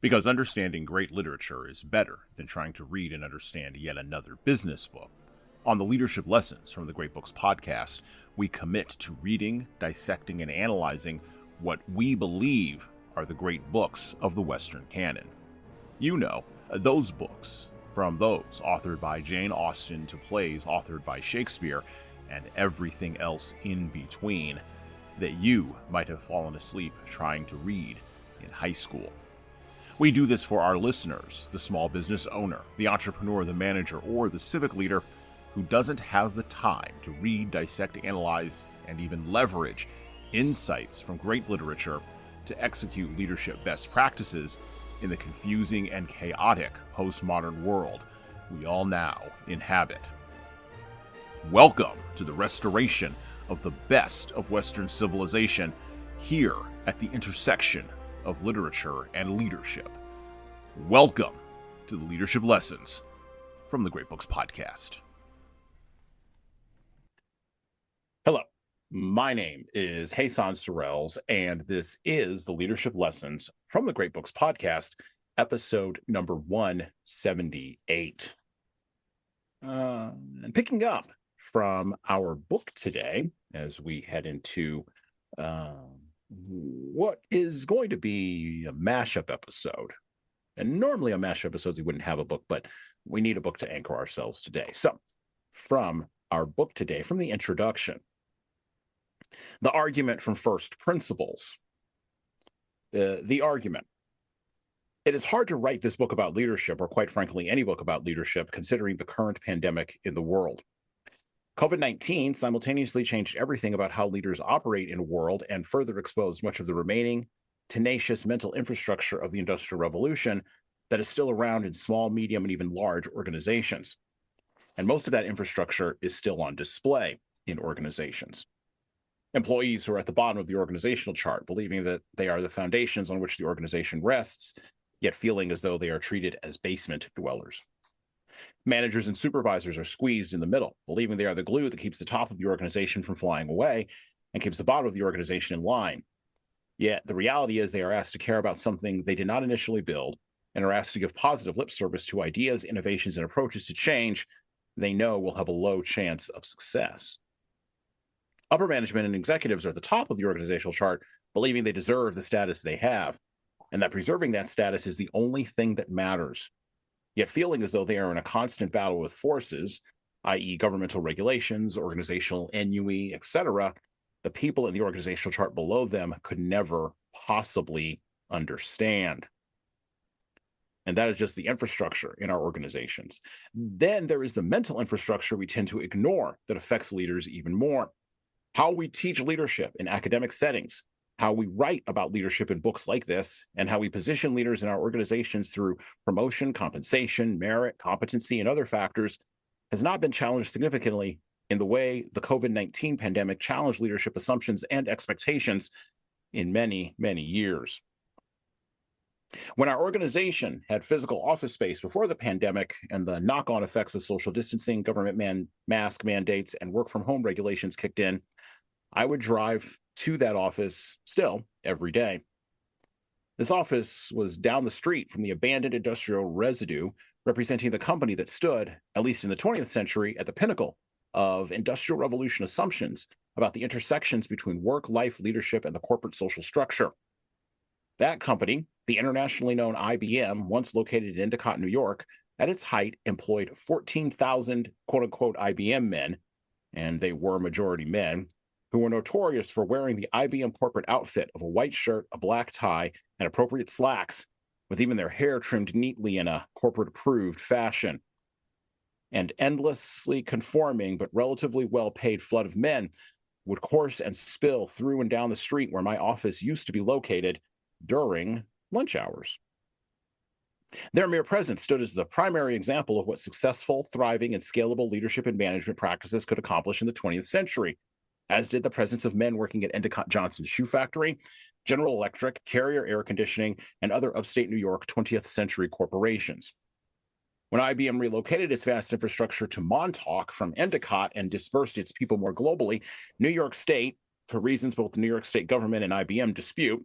Because understanding great literature is better than trying to read and understand yet another business book. On the Leadership Lessons from the Great Books podcast, we commit to reading, dissecting, and analyzing what we believe are the great books of the Western canon. You know, those books, from those authored by Jane Austen to plays authored by Shakespeare, and everything else in between, that you might have fallen asleep trying to read in high school. We do this for our listeners, the small business owner, the entrepreneur, the manager, or the civic leader who doesn't have the time to read, dissect, analyze, and even leverage insights from great literature to execute leadership best practices in the confusing and chaotic postmodern world we all now inhabit. Welcome to the restoration of the best of Western civilization here at the intersection of literature and leadership. Welcome to the Leadership Lessons from the Great Books podcast. Hello, my name is Jesan Sorrells, and this is the Leadership Lessons from the Great Books podcast, episode number 178. And picking up from our book today, as we head into what is going to be a mashup episode. And normally on mashup episodes, we wouldn't have a book, but we need a book to anchor ourselves today. So from our book today, from the introduction, the argument from first principles. The argument. It is hard to write this book about leadership, or quite frankly, any book about leadership, considering the current pandemic in the world. COVID-19 simultaneously changed everything about how leaders operate in a world and further exposed much of the remaining tenacious mental infrastructure of the Industrial Revolution that is still around in small, medium, and even large organizations. And most of that infrastructure is still on display in organizations. Employees who are at the bottom of the organizational chart, believing that they are the foundations on which the organization rests, yet feeling as though they are treated as basement dwellers. Managers and supervisors are squeezed in the middle, believing they are the glue that keeps the top of the organization from flying away and keeps the bottom of the organization in line. Yet the reality is they are asked to care about something they did not initially build and are asked to give positive lip service to ideas, innovations, and approaches to change they know will have a low chance of success. Upper management and executives are at the top of the organizational chart, believing they deserve the status they have, and that preserving that status is the only thing that matters. Yet feeling as though they are in a constant battle with forces, i.e. governmental regulations, organizational ennui, etc., the people in the organizational chart below them could never possibly understand. And that is just the infrastructure in our organizations. Then there is the mental infrastructure we tend to ignore that affects leaders even more. How we teach leadership in academic settings, how we write about leadership in books like this, and how we position leaders in our organizations through promotion, compensation, merit, competency, and other factors has not been challenged significantly in the way the COVID-19 pandemic challenged leadership assumptions and expectations in many, many years. When our organization had physical office space before the pandemic and the knock-on effects of social distancing, government mask mandates, and work-from-home regulations kicked in, I would drive to that office still every day. This office was down the street from the abandoned industrial residue, representing the company that stood, at least in the 20th century, at the pinnacle of Industrial Revolution assumptions about the intersections between work, life, leadership, and the corporate social structure. That company, the internationally known IBM, once located in Endicott, New York, at its height employed 14,000 quote-unquote IBM men, and they were majority men, who were notorious for wearing the IBM corporate outfit of a white shirt, a black tie, and appropriate slacks, with even their hair trimmed neatly in a corporate-approved fashion. And endlessly conforming but relatively well-paid flood of men would course and spill through and down the street where my office used to be located during lunch hours. Their mere presence stood as the primary example of what successful, thriving, and scalable leadership and management practices could accomplish in the 20th century, as did the presence of men working at Endicott Johnson's Shoe Factory, General Electric, Carrier Air Conditioning, and other upstate New York 20th century corporations. When IBM relocated its vast infrastructure to Montauk from Endicott and dispersed its people more globally, New York State, for reasons both the New York State government and IBM dispute,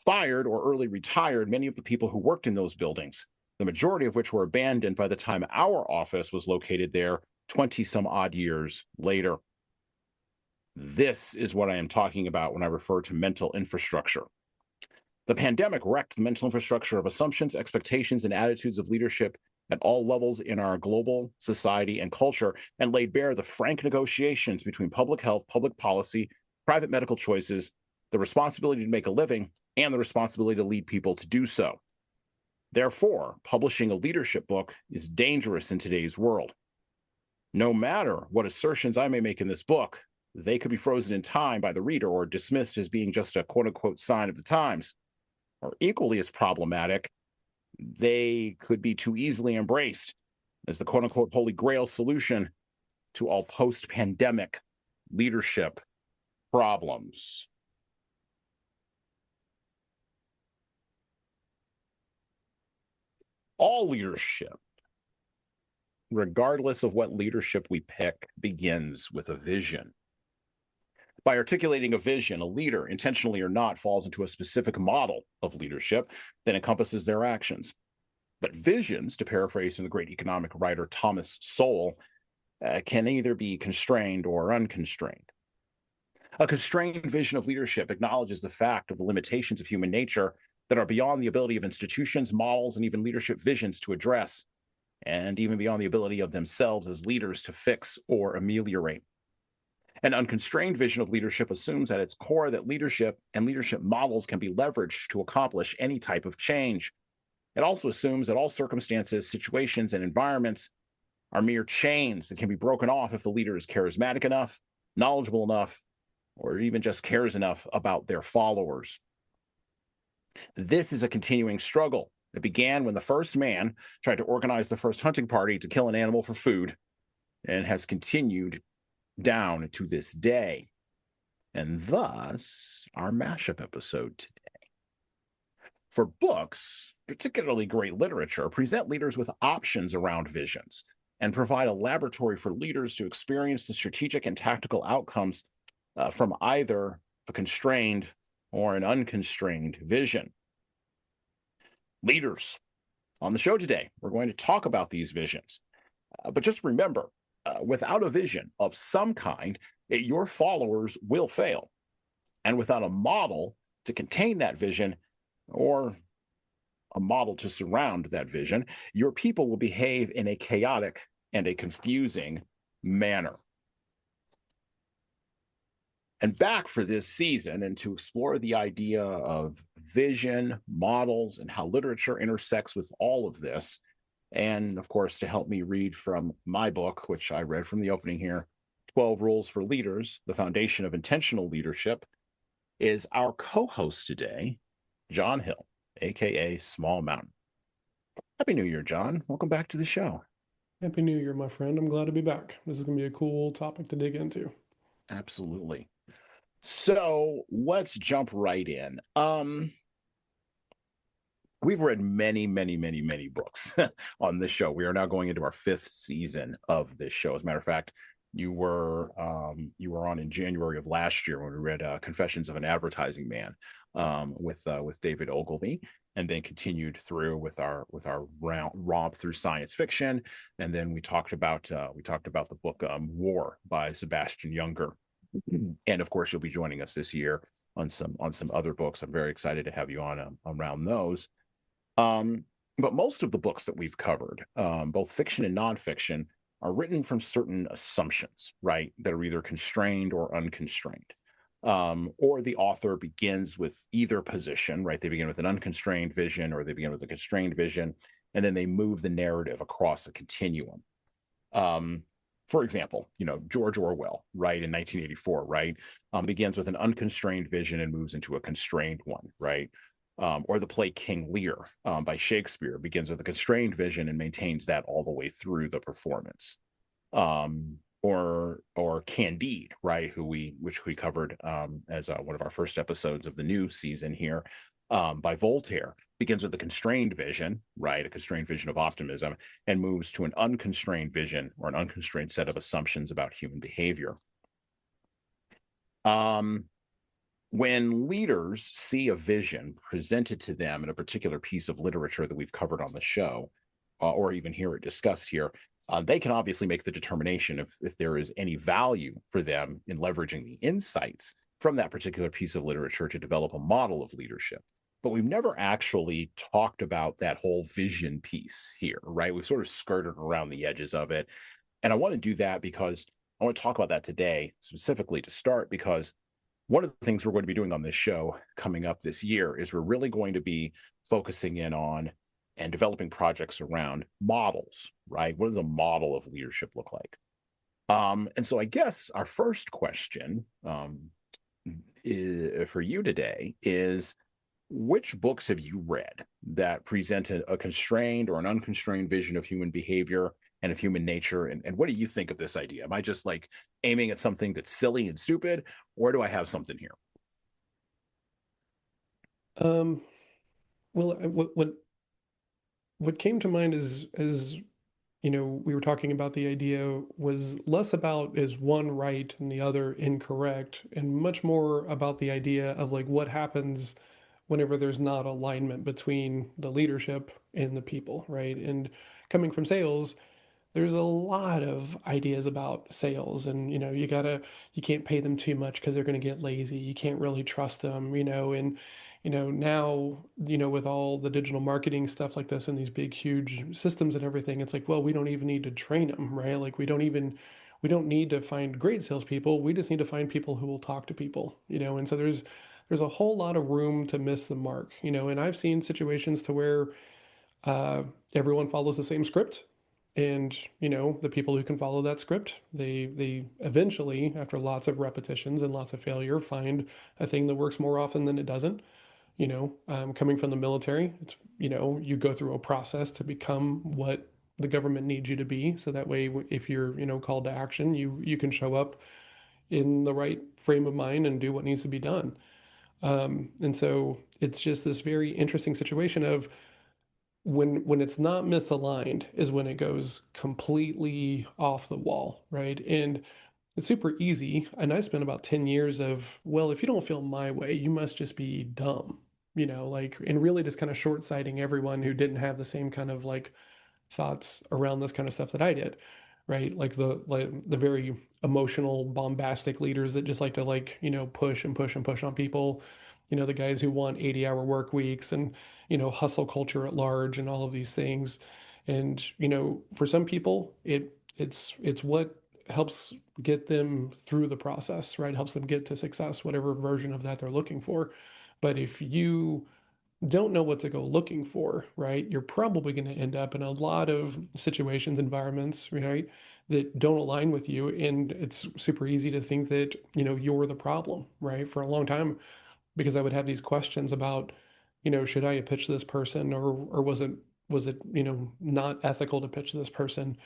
fired or early retired many of the people who worked in those buildings, the majority of which were abandoned by the time our office was located there 20 some odd years later. This is what I am talking about when I refer to mental infrastructure. The pandemic wrecked the mental infrastructure of assumptions, expectations, and attitudes of leadership at all levels in our global society and culture, and laid bare the frank negotiations between public health, public policy, private medical choices, the responsibility to make a living, and the responsibility to lead people to do so. Therefore, publishing a leadership book is dangerous in today's world. No matter what assertions I may make in this book, they could be frozen in time by the reader or dismissed as being just a quote-unquote sign of the times. Or equally as problematic, they could be too easily embraced as the quote-unquote holy grail solution to all post-pandemic leadership problems. All leadership, regardless of what leadership we pick, begins with a vision. By articulating a vision, a leader, intentionally or not, falls into a specific model of leadership that encompasses their actions. But visions, to paraphrase from the great economic writer Thomas Sowell, can either be constrained or unconstrained. A constrained vision of leadership acknowledges the fact of the limitations of human nature that are beyond the ability of institutions, models, and even leadership visions to address, and even beyond the ability of themselves as leaders to fix or ameliorate. An unconstrained vision of leadership assumes at its core that leadership and leadership models can be leveraged to accomplish any type of change. It also assumes that all circumstances, situations, and environments are mere chains that can be broken off if the leader is charismatic enough, knowledgeable enough, or even just cares enough about their followers. This is a continuing struggle. It began when the first man tried to organize the first hunting party to kill an animal for food, and has continued down to this day, and thus our mashup episode today. For books, particularly great literature, present leaders with options around visions and provide a laboratory for leaders to experience the strategic and tactical outcomes from either a constrained or an unconstrained vision. Leaders, on the show today, we're going to talk about these visions, but just remember, without a vision of some kind, your followers will fail. And without a model to contain that vision or a model to surround that vision, your people will behave in a chaotic and a confusing manner. And back for this season, and to explore the idea of vision, models, and how literature intersects with all of this, and of course, to help me read from my book, which I read from the opening here, 12 Rules for Leaders, The Foundation of Intentional Leadership, is our co-host today, John Hill, aka Small Mountain. Happy New Year, John. Welcome back to the show. Happy New Year, my friend. I'm glad to be back. This is going to be a cool topic to dig into. Absolutely. So let's jump right in. We've read many, many, many, many books on this show. We are now going into our 5th season of this show. As a matter of fact, you were on in January of last year when we read Confessions of an Advertising Man with David Ogilvy, and then continued through with our romp through science fiction, and then we talked about the book War by Sebastian Junger, and of course you'll be joining us this year on some other books. I'm very excited to have you on around those. But most of the books that we've covered, both fiction and nonfiction, are written from certain assumptions, right, that are either constrained or unconstrained. Or the author begins with either position, right? They begin with an unconstrained vision, or they begin with a constrained vision, and then they move the narrative across a continuum. For example, George Orwell, right, in 1984, right, begins with an unconstrained vision and moves into a constrained one, right? Or the play King Lear by Shakespeare begins with a constrained vision and maintains that all the way through the performance. Or Candide, right, which we covered as one of our first episodes of the new season here, by Voltaire, begins with a constrained vision, right, a constrained vision of optimism, and moves to an unconstrained vision or an unconstrained set of assumptions about human behavior. when leaders see a vision presented to them in a particular piece of literature that we've covered on the show, or even hear it discussed here, they can obviously make the determination if there is any value for them in leveraging the insights from that particular piece of literature to develop a model of leadership. But we've never actually talked about that whole vision piece here, right? We've sort of skirted around the edges of it. And I want to do that because I want to talk about that today, specifically to start, because one of the things we're going to be doing on this show coming up this year is we're really going to be focusing in on and developing projects around models, right? What does a model of leadership look like? And so I guess our first question for you today is, which books have you read that present a constrained or an unconstrained vision of human behavior and of human nature? And what do you think of this idea? Am I just like aiming at something that's silly and stupid, or do I have something here? Um, well, what came to mind is we were talking about the idea was less about is one right and the other incorrect, and much more about the idea of like what happens whenever there's not alignment between the leadership and the people, right? And coming from sales, there's a lot of ideas about sales, and you can't pay them too much because they're going to get lazy. You can't really trust them, and now, with all the digital marketing stuff like this and these big huge systems and everything, it's like, well, we don't even need to train them, right? Like we don't need to find great salespeople. We just need to find people who will talk to people, and so there's a whole lot of room to miss the mark, and I've seen situations to where uh, everyone follows the same script, and the people who can follow that script, they eventually, after lots of repetitions and lots of failure, find a thing that works more often than it doesn't. Coming from the military, it's you go through a process to become what the government needs you to be, so that way if you're called to action, you can show up in the right frame of mind and do what needs to be done. And so it's just this very interesting situation of when it's not misaligned is when it goes completely off the wall, right? And it's super easy. And I spent about 10 years of, well, if you don't feel my way, you must just be dumb, like, and really just kind of short-sighting everyone who didn't have the same kind of like thoughts around this kind of stuff that I did, right? Like the very emotional, bombastic leaders that just like to like, push and push and push on people, the guys who want 80-hour work weeks and, hustle culture at large and all of these things. And, for some people, it's what helps get them through the process, right? Helps them get to success, whatever version of that they're looking for. But if you don't know what to go looking for, right, you're probably going to end up in a lot of situations, environments, right, that don't align with you. And it's super easy to think that, you're the problem, right? For a long time, because I would have these questions about, should I pitch this person, or was it, not ethical to pitch this person?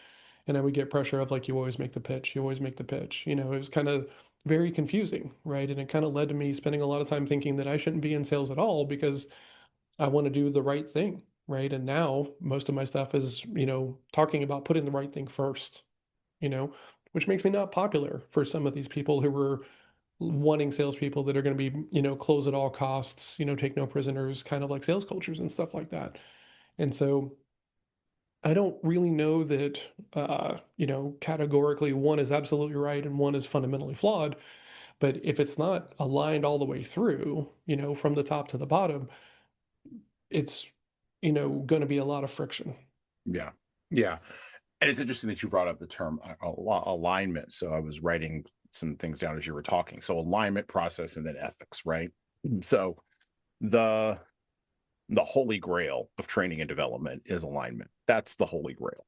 And I would get pressure of like, you always make the pitch, you always make the pitch. It was kind of very confusing, right? And it kind of led to me spending a lot of time thinking that I shouldn't be in sales at all because I want to do the right thing, right? And now most of my stuff is, talking about putting the right thing first, you know, which makes me not popular for some of these people who were wanting salespeople that are going to be, close at all costs, take no prisoners, kind of like sales cultures and stuff like that. And so I don't really know that, categorically one is absolutely right and one is fundamentally flawed. But if it's not aligned all the way through, from the top to the bottom, it's going to be a lot of friction. Yeah. Yeah. And it's interesting that you brought up the term alignment. So I was writing some things down as you were talking. So alignment, process, and then ethics, right? So the holy grail of training and development is alignment. That's the holy grail.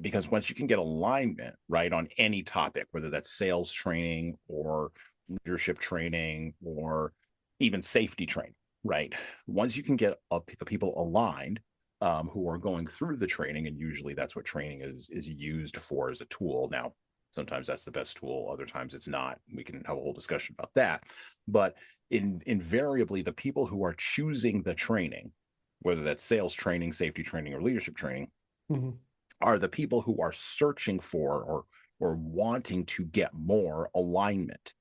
Because once you can get alignment, right, on any topic, whether that's sales training or leadership training or even safety training, right? Once you can get the people aligned, who are going through the training, and usually that's what training is used for as a tool. Now, sometimes that's the best tool, other times it's not. We can have a whole discussion about that. But invariably, the people who are choosing the training, whether that's sales training, safety training, or leadership training, Mm-hmm. are the people who are searching for or wanting to get more alignment.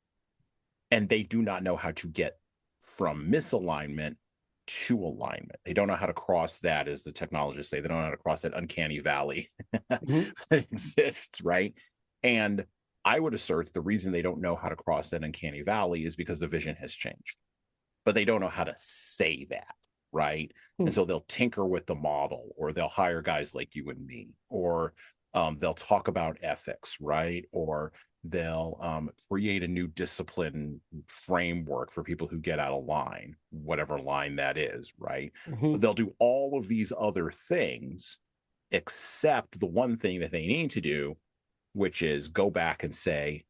and they do not know how to get from misalignment to alignment. They don't know how to cross that, as the technologists say. They don't know how to cross that uncanny valley Hmm. that exists, right? And I would assert the reason they don't know how to cross that uncanny valley is because the vision has changed, but they don't know how to say that, right? And Hmm. so they'll tinker with the model, or they'll hire guys like you and me, or they'll talk about ethics, right? Or they'll create a new discipline framework for people who get out of line, whatever line that is, right? Hmm. They'll do all of these other things, except the one thing that they need to do, which is go back and say,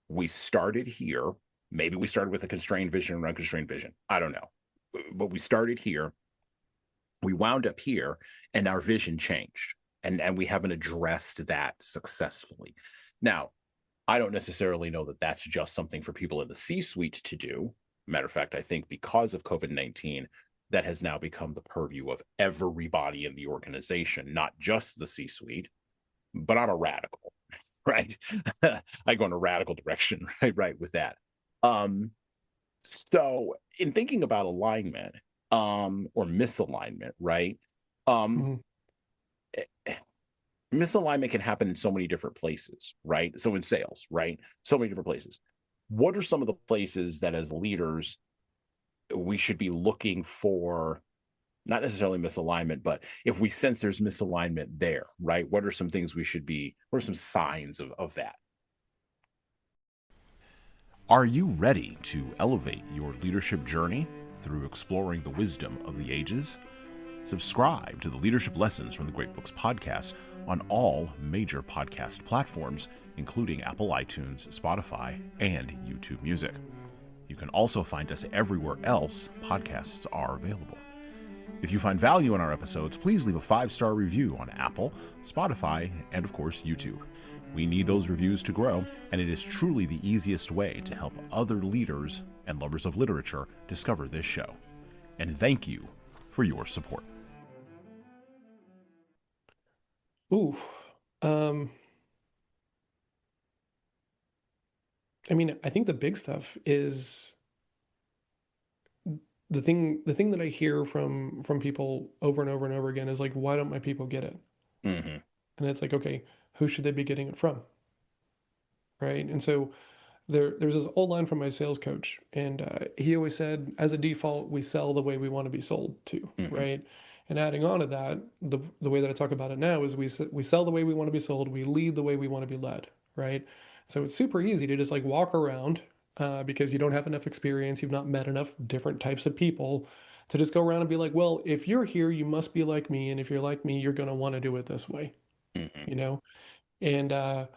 we started here. Maybe we started with a constrained vision or unconstrained vision. I don't know. But we started here. We wound up here, and our vision changed. And we haven't addressed that successfully. Now, I don't necessarily know that that's just something for people in the C-suite to do. Matter of fact, I think because of COVID-19, that has now become the purview of everybody in the organization, not just the C-suite. But I'm a radical, right? I go in a radical direction, right, with that. Um, so in thinking about alignment, or misalignment, right? Um, Hmm. Misalignment can happen in so many different places, right? So in sales, right? So many different places. What are some of the places that as leaders we should be looking for, not necessarily misalignment, but if we sense there's misalignment there, right? What are some things we should be, what are some signs of that? Are you ready to elevate your leadership journey through exploring the wisdom of the ages? Subscribe to the Leadership Lessons from the Great Books podcast on all major podcast platforms, including Apple iTunes, Spotify, and YouTube Music. You can also find us everywhere else podcasts are available. If you find value in our episodes, please leave a 5-star review on Apple, Spotify, and of course, YouTube. We need those reviews to grow, and it is truly the easiest way to help other leaders and lovers of literature discover this show. And thank you for your support. Ooh. Um, I mean, I think the big stuff is the thing that I hear from people over and over and over again is like, why don't my people get it? Mm-hmm. And it's like, okay, who should they be getting it from? Right. And so there's this old line from my sales coach, and he always said, as a default, we sell the way we want to be sold to, Mm-hmm. right? And adding on to that, the way that I talk about it now is we sell the way we want to be sold, we lead the way we want to be led, right? So it's super easy to just like walk around because you don't have enough experience, you've not met enough different types of people to just go around and be like, well, if you're here, you must be like me, and if you're like me, you're going to want to do it this way, Mm-hmm. you know? And I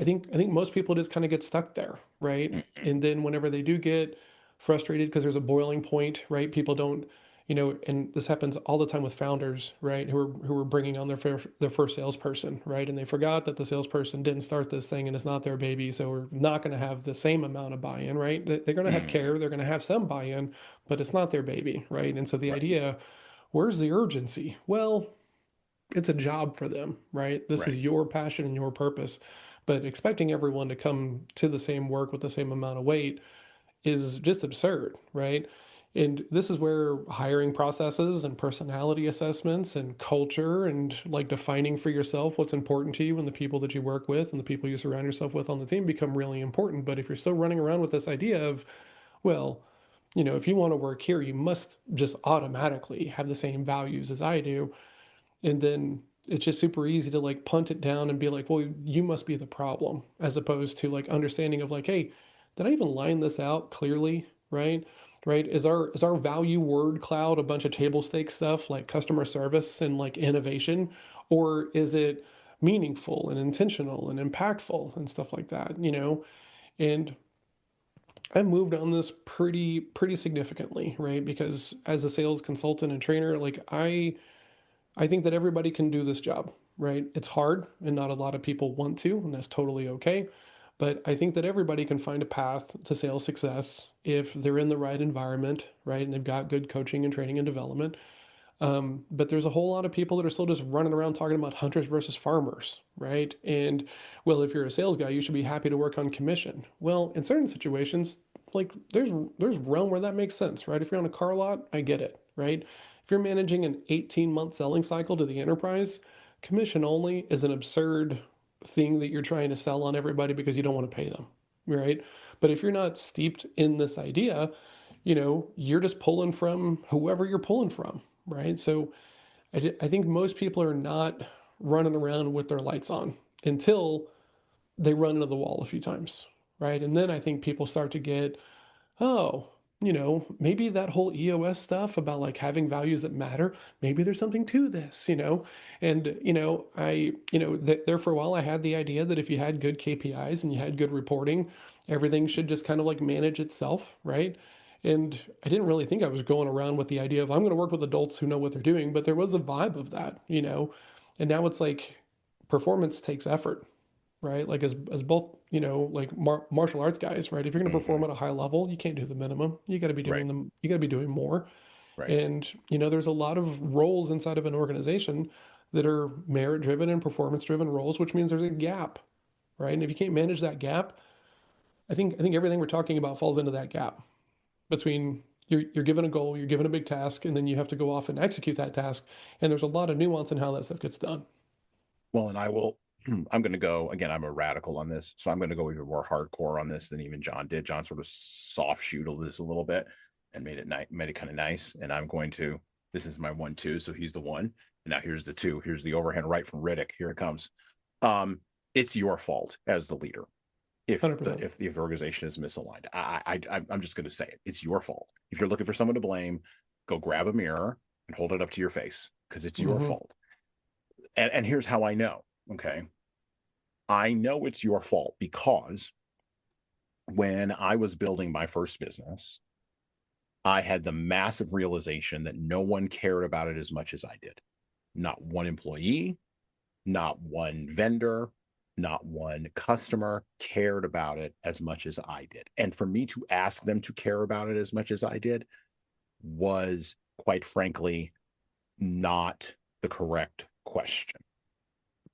think most people just kind of get stuck there, right? Mm-hmm. And then whenever they do get frustrated because there's a boiling point, right? People don't, and this happens all the time with founders, right? Who are bringing on their first salesperson, right? And they forgot that the salesperson didn't start this thing and it's not their baby, so we're not going to have the same amount of buy-in, right? They're going to have Mm-hmm. care, they're going to have some buy-in, but it's not their baby, right? And so the Right. idea, where's the urgency? Well, it's a job for them, right? This Right. is your passion and your purpose. But expecting everyone to come to the same work with the same amount of weight is just absurd, right? And this is where hiring processes and personality assessments and culture and like defining for yourself what's important to you and the people that you work with and the people you surround yourself with on the team become really important. But if you're still running around with this idea of, well, if you want to work here, you must just automatically have the same values as I do, and then it's just super easy to like punt it down and be like, well, you must be the problem, as opposed to like understanding of like, hey, did I even line this out clearly? Right is our value word cloud a bunch of table stake stuff like customer service and like innovation, or is it meaningful and intentional and impactful and stuff like that? And I've moved on this pretty significantly, right? Because as a sales consultant and trainer, like I think that everybody can do this job, right? It's hard and not a lot of people want to, and that's totally okay. But I think that everybody can find a path to sales success if they're in the right environment, right? And they've got good coaching and training and development. But there's a whole lot of people that are still just running around talking about hunters versus farmers, right? And well, if you're a sales guy, you should be happy to work on commission. Well, in certain situations, like there's realm where that makes sense, right? If you're on a car lot, I get it, right? If you're managing an 18-month selling cycle to the enterprise, commission only is an absurd thing that you're trying to sell on everybody because you don't want to pay them, right? But if you're not steeped in this idea, you're just pulling from whoever you're pulling from, right? So I think most people are not running around with their lights on until they run into the wall a few times, right? And then I think people start to get, oh, maybe that whole EOS stuff about like having values that matter, maybe there's something to this, And, there for a while, I had the idea that if you had good KPIs and you had good reporting, everything should just kind of like manage itself, right? And I didn't really think I was going around with the idea of I'm going to work with adults who know what they're doing, but there was a vibe of that. And now it's like performance takes effort, right? Like as both, like martial arts guys, right? If you're going to Hmm. perform at a high level, you can't do the minimum. You got to be Right. doing them. You got to be doing more. Right. And there's a lot of roles inside of an organization that are merit driven and performance driven roles, which means there's a gap, right? And if you can't manage that gap, I think everything we're talking about falls into that gap between you're given a goal, you're given a big task, and then you have to go off and execute that task. And there's a lot of nuance in how that stuff gets done. Well, and I will. I'm going to go again. I'm a radical on this, so I'm going to go even more hardcore on this than even John did. John sort of soft shootled this a little bit and made it kind of nice. And I'm going to. This is my 1-2, so he's the one. And now here's the 2. Here's the overhand right from Riddick. Here it comes. It's your fault as the leader if the 100%. if the organization is misaligned. I'm just going to say it. It's your fault. If you're looking for someone to blame, go grab a mirror and hold it up to your face because it's your Mm-hmm. fault. And here's how I know. Okay, I know it's your fault because when I was building my first business, I had the massive realization that no one cared about it as much as I did. Not one employee, not one vendor, not one customer cared about it as much as I did. And for me to ask them to care about it as much as I did was, quite frankly, not the correct question.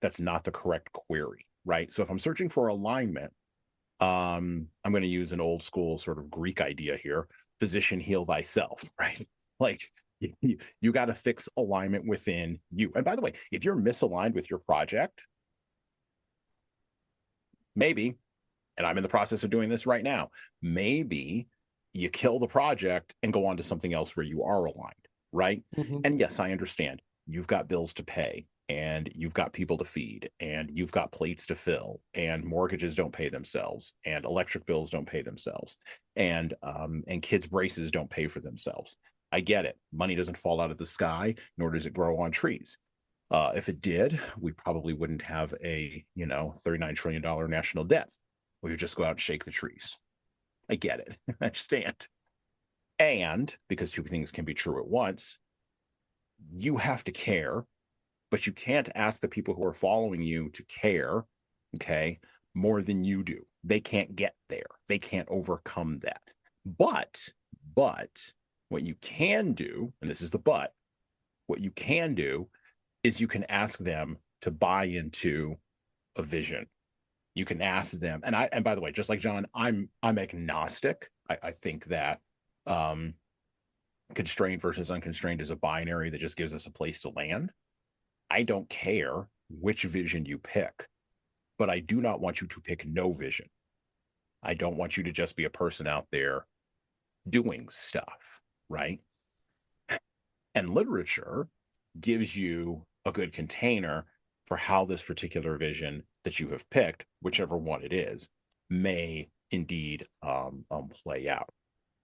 That's not the correct query, right? So if I'm searching for alignment, I'm going to use an old school sort of Greek idea here: physician, heal thyself, right? Like you got to fix alignment within you. And by the way, if you're misaligned with your project, maybe, and I'm in the process of doing this right now, maybe you kill the project and go on to something else where you are aligned, right? Mm-hmm. And yes, I understand you've got bills to pay and you've got people to feed and you've got plates to fill and mortgages don't pay themselves and electric bills don't pay themselves and kids braces don't pay for themselves. I get it. Money doesn't fall out of the sky, nor does it grow on trees. If it did, we probably wouldn't have a $39 trillion national debt. We would just go out and shake the trees. I get it. I understand. And because two things can be true at once, you have to care, but you can't ask the people who are following you to care, okay, more than you do. They can't get there. They can't overcome that. But, but what you can do, and this is the but, what you can do is you can ask them to buy into a vision. You can ask them, and by the way, just like John, I'm agnostic. I think that um, constrained versus unconstrained is a binary that just gives us a place to land. I don't care which vision you pick, but I do not want you to pick no vision. I don't want you to just be a person out there doing stuff, right? And literature gives you a good container for how this particular vision that you have picked, whichever one it is, may indeed play out.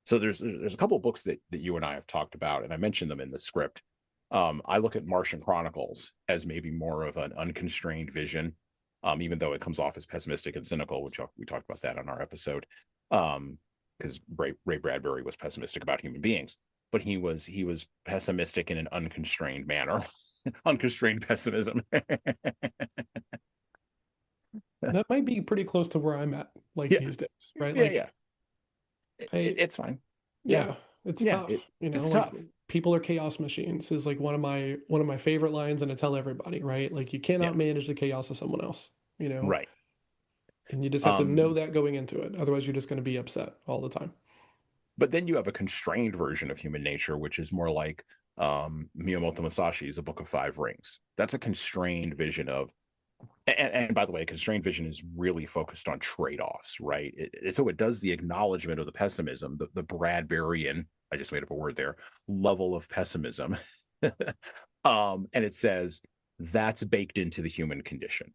So there's a couple of books that you and I have talked about, and I mentioned them in the script. I look at Martian Chronicles as maybe more of an unconstrained vision, even though it comes off as pessimistic and cynical, which we talked about that on our episode. Because Ray Bradbury was pessimistic about human beings, but he was pessimistic in an unconstrained manner, unconstrained pessimism. That might be pretty close to where I'm at, like Yeah, these days, right? yeah, Like yeah. I, It's fine. Yeah, yeah, it's yeah. tough. It's Like tough. people are chaos machines is like one of my favorite lines, and I tell everybody, right? Like you Yeah, cannot manage the chaos of someone else. right. And you just have to know Um, that going into it. Otherwise, you're just going to be upset all the time. but then you have a constrained version of human nature, which is more like Miyamoto Musashi's A Book of Five Rings. That's a constrained vision of, and by the way, constrained vision is really focused on trade-offs, right? So it does the acknowledgement of the pessimism, the Bradburyan, I just made up a word there, level of pessimism. And it says that's baked into the human condition.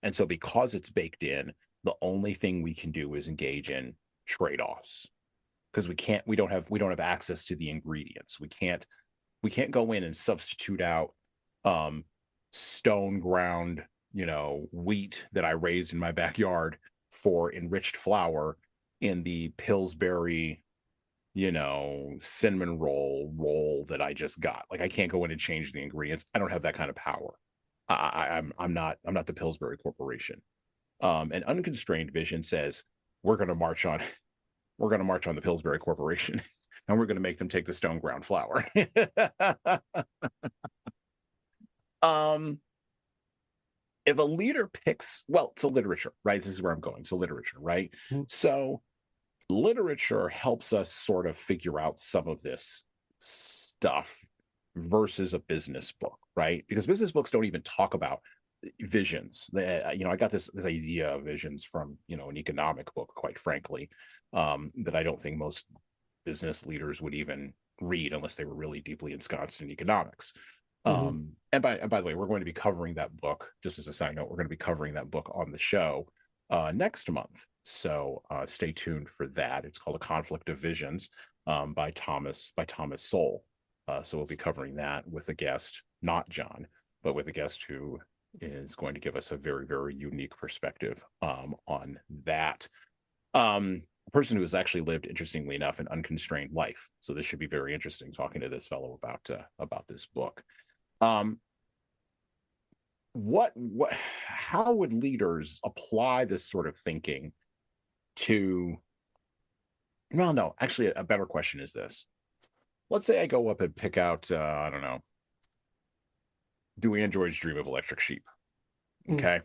And so because it's baked in, the only thing we can do is engage in trade-offs because we don't have access to the ingredients. We can't go in and substitute out um, stone ground, wheat that I raised in my backyard for enriched flour in the Pillsbury, cinnamon roll that I just got. Like I can't go in and change the ingredients. I don't have that kind of power. I'm not the Pillsbury Corporation. And unconstrained vision says we're going to march on we're going to march on the Pillsbury Corporation and we're going to make them take the stone ground flour. um, if a leader picks, well, so literature, right? This is where I'm going. So literature, right? Mm-hmm. So literature helps us sort of figure out some of this stuff versus a business book, right? Because business books don't even talk about visions. I got this idea of visions from an economic book, quite frankly, that I don't think most business leaders would even read unless they were really deeply ensconced in economics. Mm-hmm. And by the way, we're going to be covering that book. Just as a side note, we're going to be covering that book on the show next month. So stay tuned for that. It's called A Conflict of Visions by Thomas Sowell. So we'll be covering that with a guest, not John, but with a guest who is going to give us a very, very unique perspective on that. A person who has actually lived, interestingly enough, an unconstrained life. So this should be very interesting talking to this fellow about this book. Um, what how would leaders apply this sort of thinking to, well, no, actually a better question is this. Let's say I go up and pick out I don't know, do androids dream of electric sheep? Mm. Okay.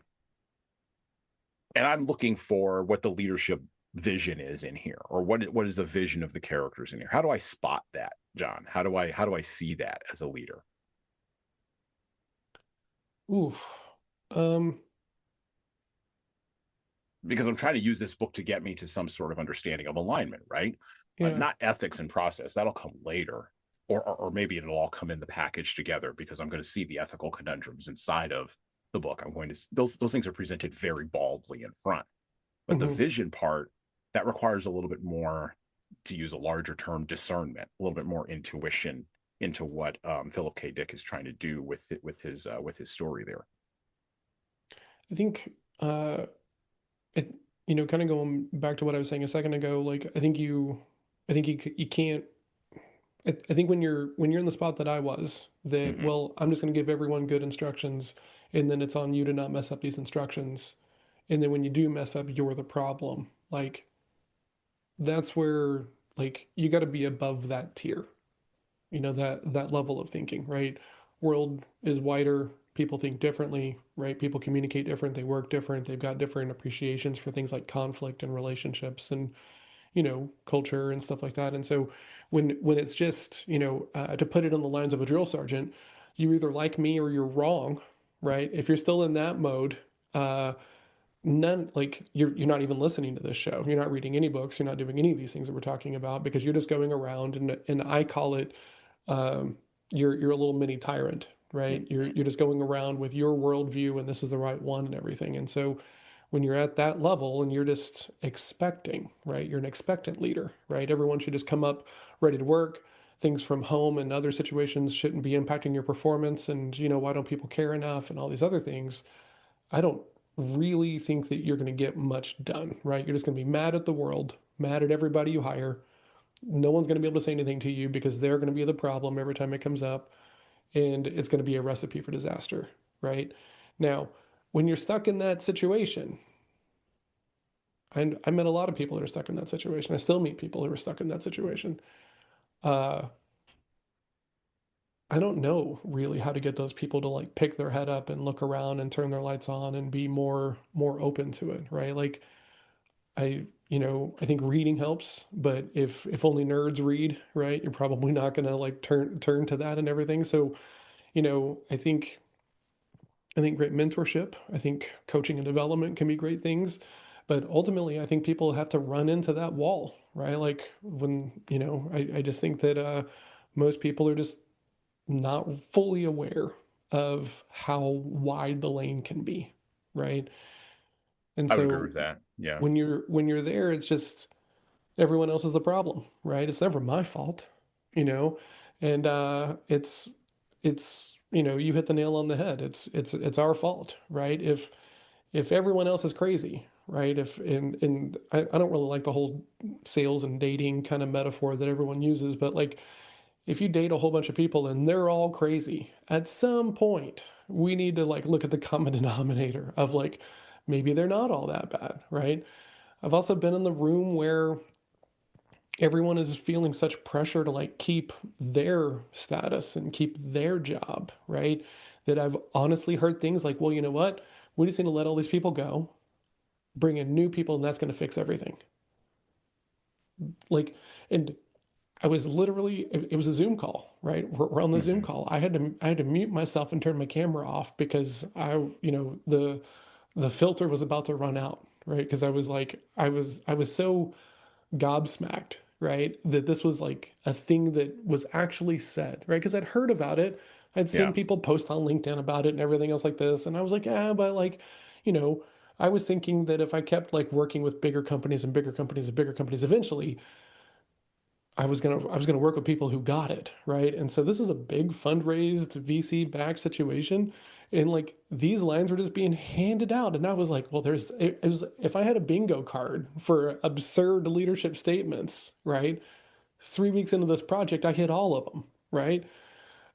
And I'm looking for what the leadership vision is in here, or what is the vision of the characters in here. How do I spot that, John? How do I see that as a leader? Ooh. Um, Because I'm trying to use this book to get me to some sort of understanding of alignment, right? yeah. Not ethics and process. That'll come later. Or maybe it'll all come in the package together because I'm going to see the ethical conundrums inside of the book. I'm going to those things are presented very baldly in front. But the Mm-hmm. vision part, that requires a little bit more, to use a larger term, discernment, a little bit more intuition into what Philip K. Dick is trying to do with his story there. I think it, you know, kind of going back to what I was saying a second ago, like I think you can't. I think when you're in the spot that I was, that Mm-hmm. well, I'm just going to give everyone good instructions, and then it's on you to not mess up these instructions, and then when you do mess up, you're the problem. Like that's where like you got to be above that tier, you know, that level of thinking, right? World is wider, people think differently, right? People communicate different, they work different, they've got different appreciations for things like conflict and relationships and culture and stuff like that. And so when it's just to put it on the lines of a drill sergeant, you either like me or you're wrong, right? If you're still in that mode, uh none, like you're not even listening to this show, you're not reading any books, you're not doing any of these things that we're talking about, because you're just going around, and I call it, um you're a little mini tyrant, right? You're just going around with your worldview and this is the right one and everything. And so when you're at that level and you're just expecting, right? You're an expectant leader, right? Everyone should just come up ready to work. Things from home and other situations shouldn't be impacting your performance. And, why don't people care enough and all these other things? I don't really think that you're going to get much done, right? You're just going to be mad at the world, mad at everybody you hire. No one's going to be able to say anything to you because they're going to be the problem every time it comes up. And it's going to be a recipe for disaster, right? Now, when you're stuck in that situation, I met a lot of people that are stuck in that situation. I still meet people who are stuck in that situation. Uh, I don't know really how to get those people to like pick their head up and look around and turn their lights on and be more open to it, right? Like I think reading helps, but if only nerds read, right, you're probably not gonna like turn to that and everything. So, I think great mentorship, I think coaching and development can be great things, but ultimately I think people have to run into that wall, right? Like when, I just think that most people are just not fully aware of how wide the lane can be, right? And I would agree so with that. Yeah. when you're there, it's just everyone else is the problem, right? It's never my fault, you know, and it's you hit the nail on the head. It's our fault, right? If everyone else is crazy, right? If and I don't really like the whole sales and dating kind of metaphor that everyone uses, but like if you date a whole bunch of people and they're all crazy, at some point we need to like look at the common denominator of like maybe they're not all that bad, right? I've also been in the room where everyone is feeling such pressure to like keep their status and keep their job, right? That I've honestly heard things like, well, you know what? We just need to let all these people go, bring in new people, and that's going to fix everything. Like, and I was literally, it was a Zoom call, right? We're on the Zoom Hmm. call. I had to mute myself and turn my camera off because the filter was about to run out, right? Because I was like, I was so gobsmacked, right? That this was like a thing that was actually said, right? Because I'd heard about it. I'd seen Yeah. people post on LinkedIn about it and everything else like this. And I was like, yeah, but like, you know, I was thinking that if I kept like working with bigger companies and bigger companies and bigger companies, eventually I was gonna work with people who got it, right? And so this is a big fundraised VC backed situation. And like these lines were just being handed out. And I was like, well, it was if I had a bingo card for absurd leadership statements, right? 3 weeks into this project, I hit all of them, right?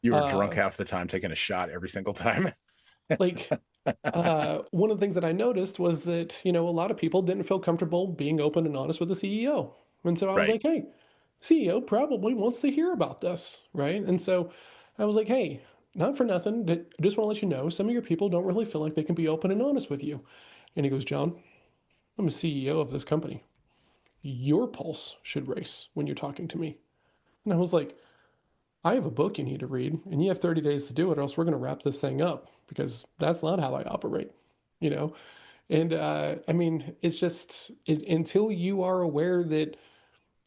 You were drunk Uh, half the time, taking a shot every single time. like one of the things that I noticed was that, a lot of people didn't feel comfortable being open and honest with the CEO. And so I was Right. like, hey, CEO probably wants to hear about this, right? And so I was like, hey, not for nothing, I just want to let you know some of your people don't really feel like they can be open and honest with you. And he goes, John, I'm a CEO of this company. Your pulse should race when you're talking to me. And I was like, I have a book you need to read, and you have 30 days to do it, or else we're going to wrap this thing up because that's not how I operate, you know? And I mean, it's just until you are aware that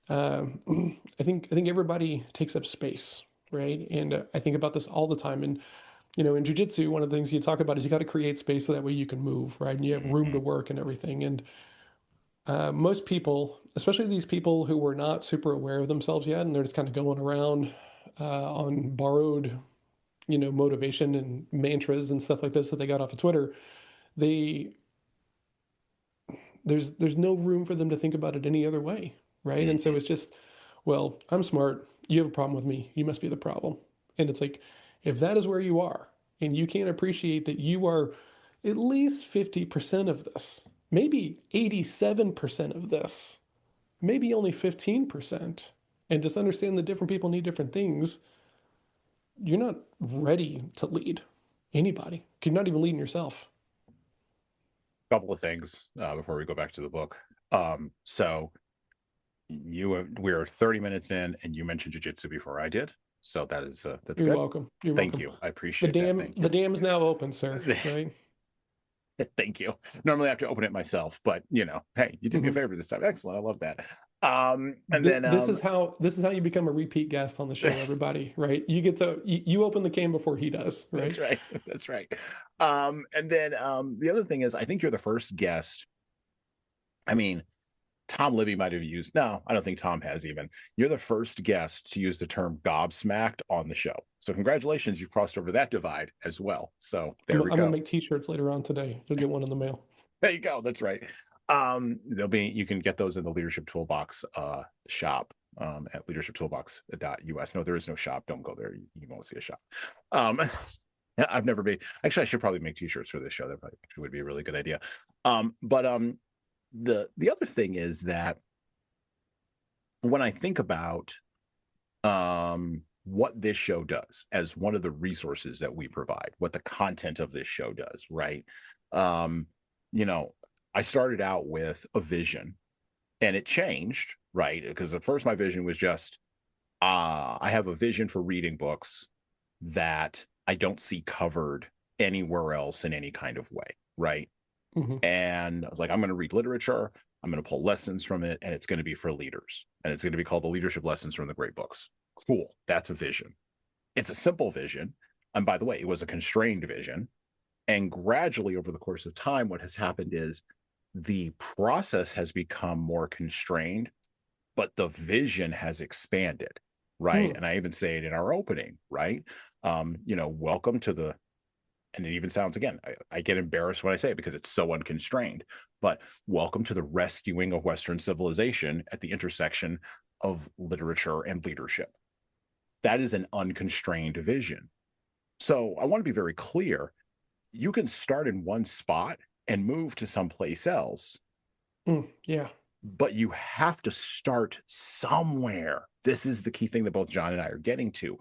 uh, I think everybody takes up space, right? And I think about this all the time. And in jujitsu, one of the things you talk about is you got to create space so that way you can move, right? And you have room to Hmm. work and everything. And most people, especially these people who were not super aware of themselves yet, and they're just kind of going around on borrowed, motivation and mantras and stuff like this that they got off of Twitter. They there's no room for them to think about it any other way, right? And so Hmm. it's just, well, I'm smart. You have a problem with me. You must be the problem. And it's like, if that is where you are, and you can't appreciate that you are at least 50% of this, maybe 87% of this, maybe only 15%, and just understand that different people need different things, you're not ready to lead anybody. You're not even leading yourself. Couple of things before we go back to the book. So we're 30 minutes in, and you mentioned jujitsu before I did, so that's You're good. welcome. You're Thank welcome. you. I The appreciate that. dam, Thank the you. dam's now open, sir. Right? Thank you. Normally I have to open it myself, but hey, you did me a Mhm. favor this time. Excellent. I love that. And Th- then This is how this is how you become a repeat guest on the show, everybody. Right? You open the can before he does. that's Right? right. That's right. And then the other thing is, I think you're the first guest. I mean, Tom Libby might have used. No, I don't think Tom has even. You're the first guest to use the term gobsmacked on the show. So congratulations, you've crossed over that divide as well. So I'm there we I'm gonna go. make T-shirts later on today. You'll get one in the mail. There you go. That's right. They'll be you can get those in the Leadership Toolbox shop at leadershiptoolbox.us. No, there is no shop. Don't go there. You won't see a shop. Um, I've never been. Actually, I should probably make T-shirts for this show. That probably would be a really good idea. But the other thing is that when I think about what this show does as one of the resources that we provide, what the content of this show does, right? Um, you know, I started out with a vision and it changed, right? Because at first my vision was just, I have a vision for reading books that I don't see covered anywhere else in any kind of way, right? Hmm. And I was like, I'm going to read literature. I'm going to pull lessons from it, and it's going to be for leaders. And it's going to be called The Leadership Lessons from the Great Books. Cool. That's a vision. It's a simple vision. And by the way, it was a constrained vision. And gradually, over the course of time, what has happened is the process has become more constrained, but the vision has expanded, right? Mm. And I even say it in our opening, right? Welcome to the, and it even sounds, again, I get embarrassed when I say it because it's so unconstrained, but welcome to the rescuing of Western civilization at the intersection of literature and leadership. That is an unconstrained vision. So I want to be very clear. You can start in one spot and move to someplace else, Mm. Yeah. but you have to start somewhere. This is the key thing that both John and I are getting to.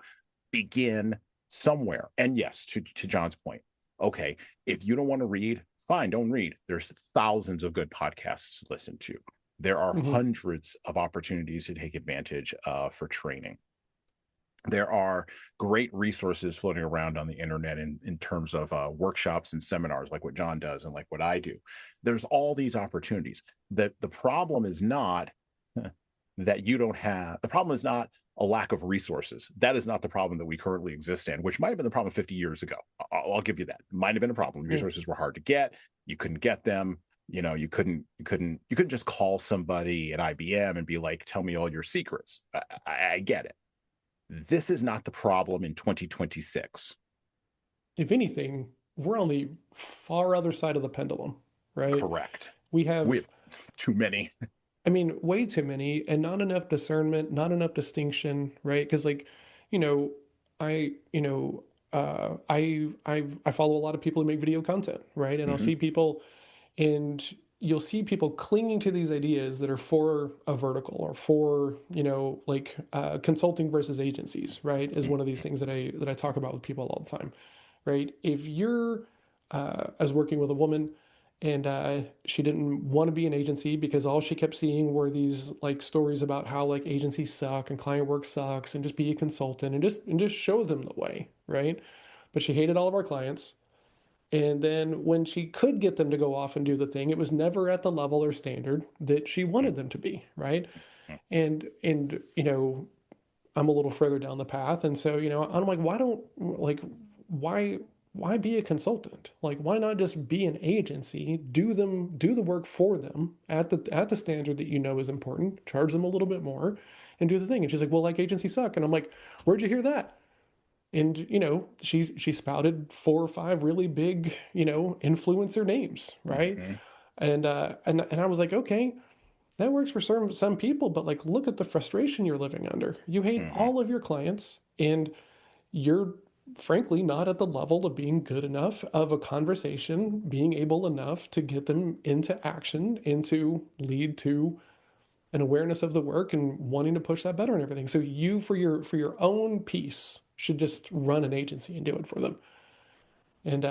Begin somewhere. And yes, to John's point, okay, if you don't want to read, fine, don't read. There's thousands of good podcasts to listen to. There are Hmm. hundreds of opportunities to take advantage for training. There are great resources floating around on the internet in terms of workshops and seminars, like what John does and like what I do. There's all these opportunities. The problem is not that you don't have, the problem is not a lack of resources. That is not the problem that we currently exist in, which might have been the problem 50 years ago. I'll give you that. It might have been a problem. Yeah. Resources were hard to get. You couldn't get them. You couldn't just call somebody at IBM and be like, tell me all your secrets. I get it. This is not the problem in 2026. If anything, we're on the far other side of the pendulum, right? Correct. We We have, have too many. I mean, way too many and not enough discernment, not enough distinction, right? Because like, you know, I, you know, I follow a lot of people who make video content, right? And I'll Mm-hmm. see people and you'll see people clinging to these ideas that are for a vertical or for, like consulting versus agencies, right? Is one of these things that I talk about with people all the time, right? If you're, I was working with a woman and she didn't want to be an agency because all she kept seeing were these like stories about how like agencies suck and client work sucks and just be a consultant and just show them the way, right? But she hated all of our clients. And then when she could get them to go off and do the thing, it was never at the level or standard that she wanted them to be, right? And I'm a little further down the path. And so, I'm like, why why be a consultant? Like, why not just be an agency, do the work for them at the standard that is important, charge them a little bit more, and do the thing. And she's like, well, like agencies suck. And I'm like, where'd you hear that? And she spouted 4 or 5 really big influencer names, right? Mm-hmm. And I was like, okay, that works for some people, but like, look at the frustration you're living under. You hate Mm-hmm. all of your clients, and you're frankly not at the level of being good enough of a conversation, being able enough to get them into action and to lead to an awareness of the work and wanting to push that better and everything. So you, for your own piece, should just run an agency and do it for them. And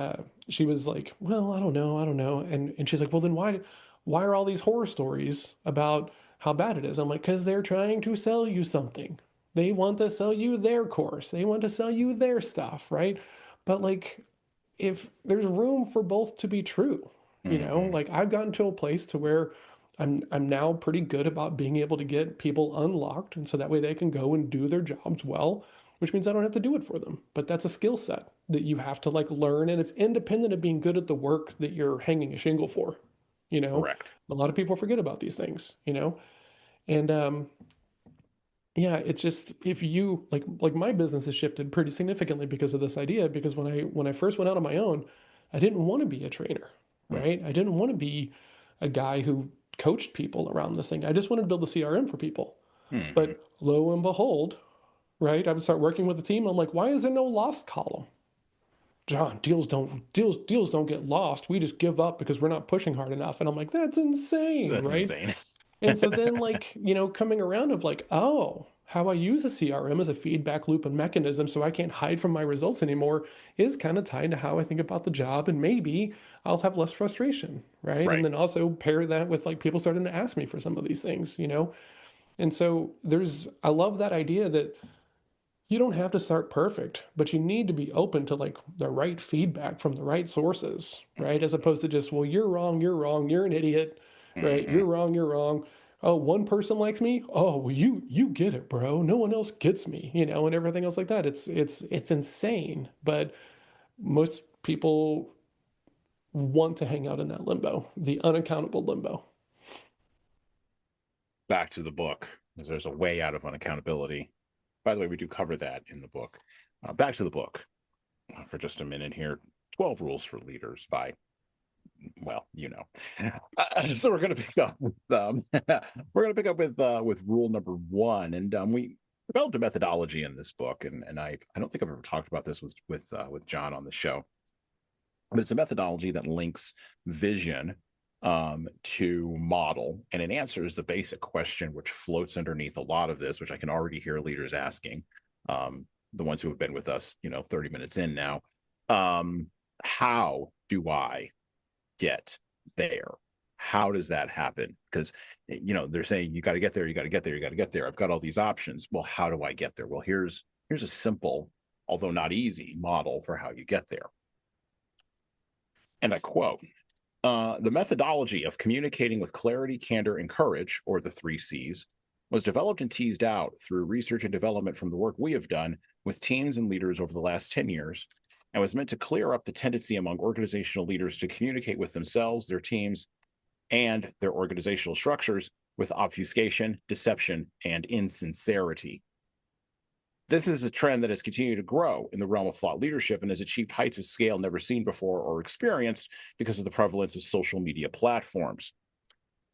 she was like, well, I don't know. And she's like, well, then why are all these horror stories about how bad it is? I'm like, because they're trying to sell you something. They want to sell you their course. They want to sell you their stuff, right? But like, if there's room for both to be true, Mm-hmm. like I've gotten to a place to where I'm now pretty good about being able to get people unlocked, and so that way they can go and do their jobs well, which means I don't have to do it for them. But that's a skill set that you have to like learn, and it's independent of being good at the work that you're hanging a shingle for. You know, Correct. a lot of people forget about these things, and yeah, it's just if you like my business has shifted pretty significantly because of this idea. Because when I first went out on my own, I didn't want to be a trainer, right? I didn't want to be a guy who coached people around this thing. I just wanted to build a CRM for people. Mm-hmm. But lo and behold, right, I would start working with the team. I'm like, why is there no lost column? John, deals don't get lost. We just give up because we're not pushing hard enough. And I'm like, that's insane, That's right? insane. And so then, like, coming around of like, oh, how I use a CRM as a feedback loop and mechanism so I can't hide from my results anymore is kind of tied to how I think about the job. And maybe I'll have less frustration, right? And Right. then also pair that with like people starting to ask me for some of these things, you know? And so I love that idea that you don't have to start perfect, but you need to be open to like the right feedback from the right sources, right? As opposed to just, well, you're wrong, you're an idiot, right? Mm-hmm. You're wrong. Oh, one person likes me. Oh, well, you get it, bro. No one else gets me, you know, and everything else like that. It's insane, but most people want to hang out in that limbo, the unaccountable limbo. Back to the book, because there's a way out of unaccountability. By the way, we do cover that in the book. Back to the book for just a minute here. 12 Rules for Leaders by, well, you know. So we're going to pick up with with rule number 1, and we developed a methodology in this book, and I don't think I've ever talked about this with John on the show, but it's a methodology that links vision to model, and it answers the basic question which floats underneath a lot of this, which I can already hear leaders asking, the ones who have been with us, 30 minutes in now. How do I get there? How does that happen? Because they're saying you got to get there, you got to get there, you got to get there. I've got all these options. Well, how do I get there? Well, here's a simple, although not easy, model for how you get there. And I quote, the methodology of communicating with clarity, candor, and courage, or the 3 C's, was developed and teased out through research and development from the work we have done with teams and leaders over the last 10 years, and was meant to clear up the tendency among organizational leaders to communicate with themselves, their teams, and their organizational structures with obfuscation, deception, and insincerity. This is a trend that has continued to grow in the realm of thought leadership and has achieved heights of scale never seen before or experienced because of the prevalence of social media platforms.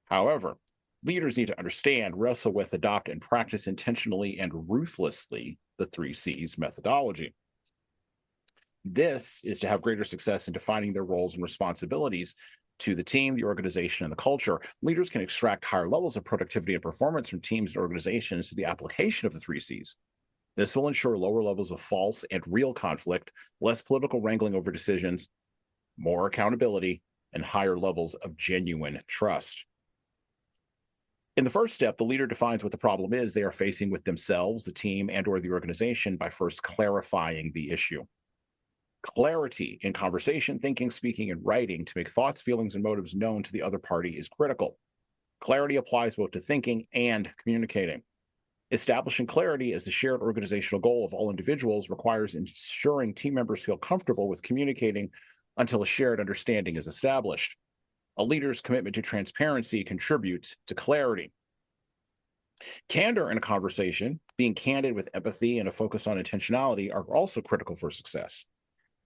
However, leaders need to understand, wrestle with, adopt, and practice intentionally and ruthlessly the 3 C's methodology. This is to have greater success in defining their roles and responsibilities to the team, the organization, and the culture. Leaders can extract higher levels of productivity and performance from teams and organizations through the application of the 3 C's. This will ensure lower levels of false and real conflict, less political wrangling over decisions, more accountability, and higher levels of genuine trust. In the first step, the leader defines what the problem is they are facing with themselves, the team, and/or the organization by first clarifying the issue. Clarity in conversation, thinking, speaking, and writing to make thoughts, feelings, and motives known to the other party is critical. Clarity applies both to thinking and communicating. Establishing clarity as the shared organizational goal of all individuals requires ensuring team members feel comfortable with communicating until a shared understanding is established. A leader's commitment to transparency contributes to clarity. Candor in a conversation, being candid with empathy and a focus on intentionality, are also critical for success.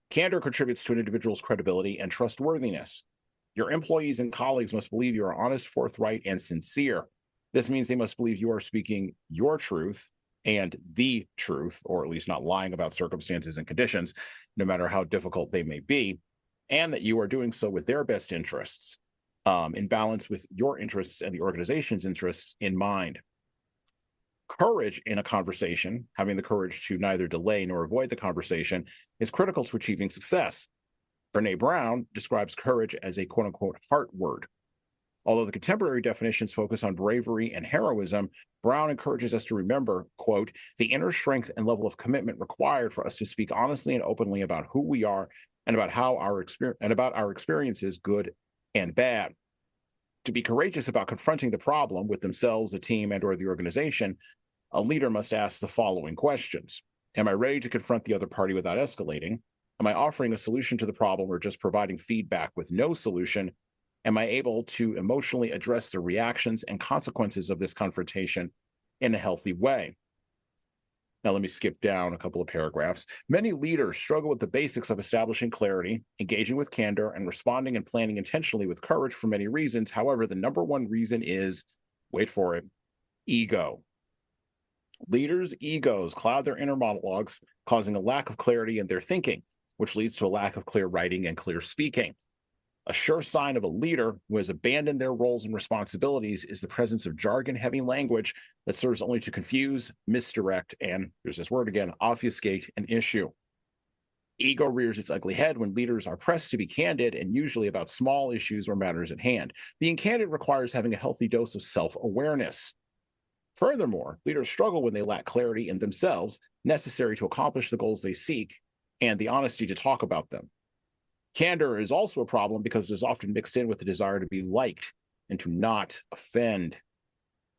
Candor contributes to an individual's credibility and trustworthiness. Your employees and colleagues must believe you are honest, forthright, and sincere. This means they must believe you are speaking your truth and the truth, or at least not lying about circumstances and conditions, no matter how difficult they may be, and that you are doing so with their best interests, in balance with your interests and the organization's interests in mind. Courage in a conversation, having the courage to neither delay nor avoid the conversation, is critical to achieving success. Brene Brown describes courage as a quote-unquote heart word. Although the contemporary definitions focus on bravery and heroism, Brown encourages us to remember, quote, the inner strength and level of commitment required for us to speak honestly and openly about who we are and about our experiences, good and bad. To be courageous about confronting the problem with themselves, the team, and/or the organization, a leader must ask the following questions. Am I ready to confront the other party without escalating? Am I offering a solution to the problem or just providing feedback with no solution? Am I able to emotionally address the reactions and consequences of this confrontation in a healthy way? Now, let me skip down a couple of paragraphs. Many leaders struggle with the basics of establishing clarity, engaging with candor, and responding and planning intentionally with courage for many reasons. However, the number one reason is, wait for it, ego. Leaders' egos cloud their inner monologues, causing a lack of clarity in their thinking, which leads to a lack of clear writing and clear speaking. A sure sign of a leader who has abandoned their roles and responsibilities is the presence of jargon-heavy language that serves only to confuse, misdirect, and, there's this word again, obfuscate an issue. Ego rears its ugly head when leaders are pressed to be candid, and usually about small issues or matters at hand. Being candid requires having a healthy dose of self-awareness. Furthermore, leaders struggle when they lack clarity in themselves, necessary to accomplish the goals they seek, and the honesty to talk about them. Candor is also a problem because it is often mixed in with the desire to be liked and to not offend.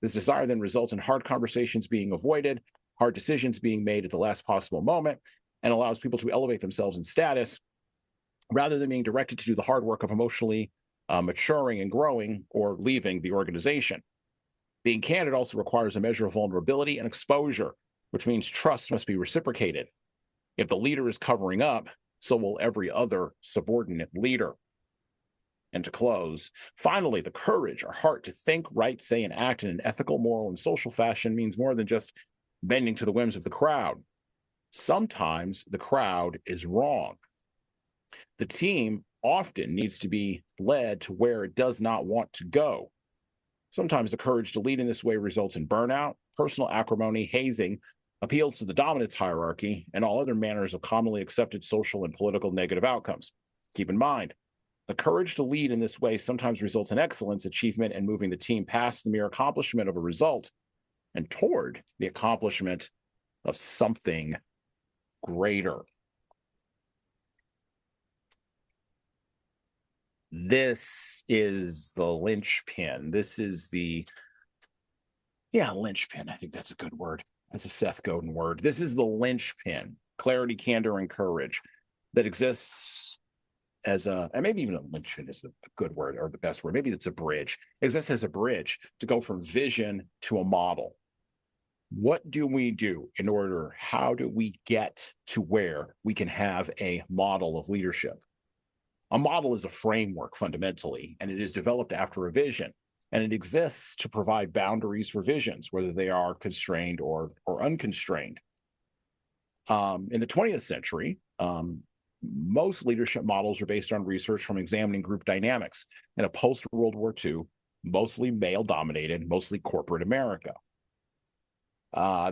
This desire then results in hard conversations being avoided, hard decisions being made at the last possible moment, and allows people to elevate themselves in status rather than being directed to do the hard work of emotionally maturing and growing or leaving the organization. Being candid also requires a measure of vulnerability and exposure, which means trust must be reciprocated. If the leader is covering up, so will every other subordinate leader. And to close, finally, the courage or heart to think, write, say, and act in an ethical, moral, and social fashion means more than just bending to the whims of the crowd. Sometimes the crowd is wrong. The team often needs to be led to where it does not want to go. Sometimes the courage to lead in this way results in burnout, personal acrimony, hazing, appeals to the dominance hierarchy, and all other manners of commonly accepted social and political negative outcomes. Keep in mind, the courage to lead in this way sometimes results in excellence, achievement, and moving the team past the mere accomplishment of a result and toward the accomplishment of something greater. This is the linchpin. This is the, linchpin. I think that's a good word. That's a Seth Godin word. This is the linchpin, clarity, candor, and courage that exists as a, and maybe even a linchpin is a good word or the best word. Maybe it's a bridge. It exists as a bridge to go from vision to a model. What do we do in order? How do we get to where we can have a model of leadership? A model is a framework fundamentally, and it is developed after a vision, and it exists to provide boundaries for visions, whether they are constrained or unconstrained. In the 20th century, most leadership models are based on research from examining group dynamics in a post-World War II, mostly male-dominated, mostly corporate America.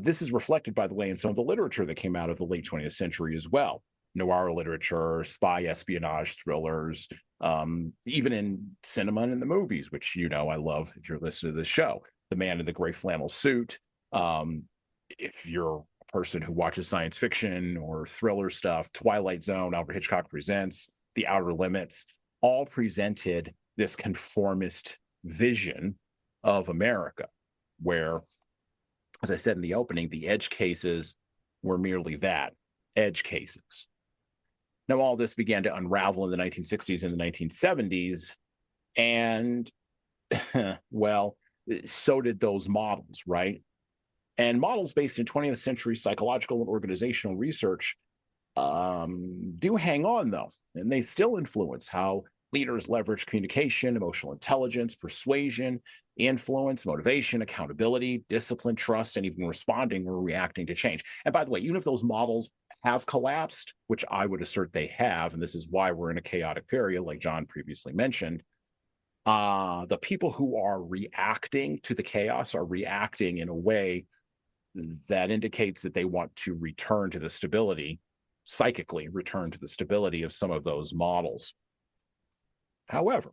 This is reflected, by the way, in some of the literature that came out of the late 20th century as well. Noir literature, spy espionage thrillers, even in cinema and in the movies, which I love if you're listening to this show. The Man in the Gray Flannel Suit. If you're a person who watches science fiction or thriller stuff, Twilight Zone, Alfred Hitchcock Presents, The Outer Limits, all presented this conformist vision of America, where, as I said in the opening, the edge cases were merely that, edge cases. Now, all this began to unravel in the 1960s and the 1970s, and, well, so did those models, right? And models based in 20th century psychological and organizational research do hang on, though, and they still influence how leaders leverage communication, emotional intelligence, persuasion, influence, motivation, accountability, discipline, trust, and even responding or reacting to change. And by the way, even if those models have collapsed, which I would assert they have, and this is why we're in a chaotic period, like John previously mentioned, the people who are reacting to the chaos are reacting in a way that indicates that they want to return to the stability, psychically return to the stability of some of those models. However,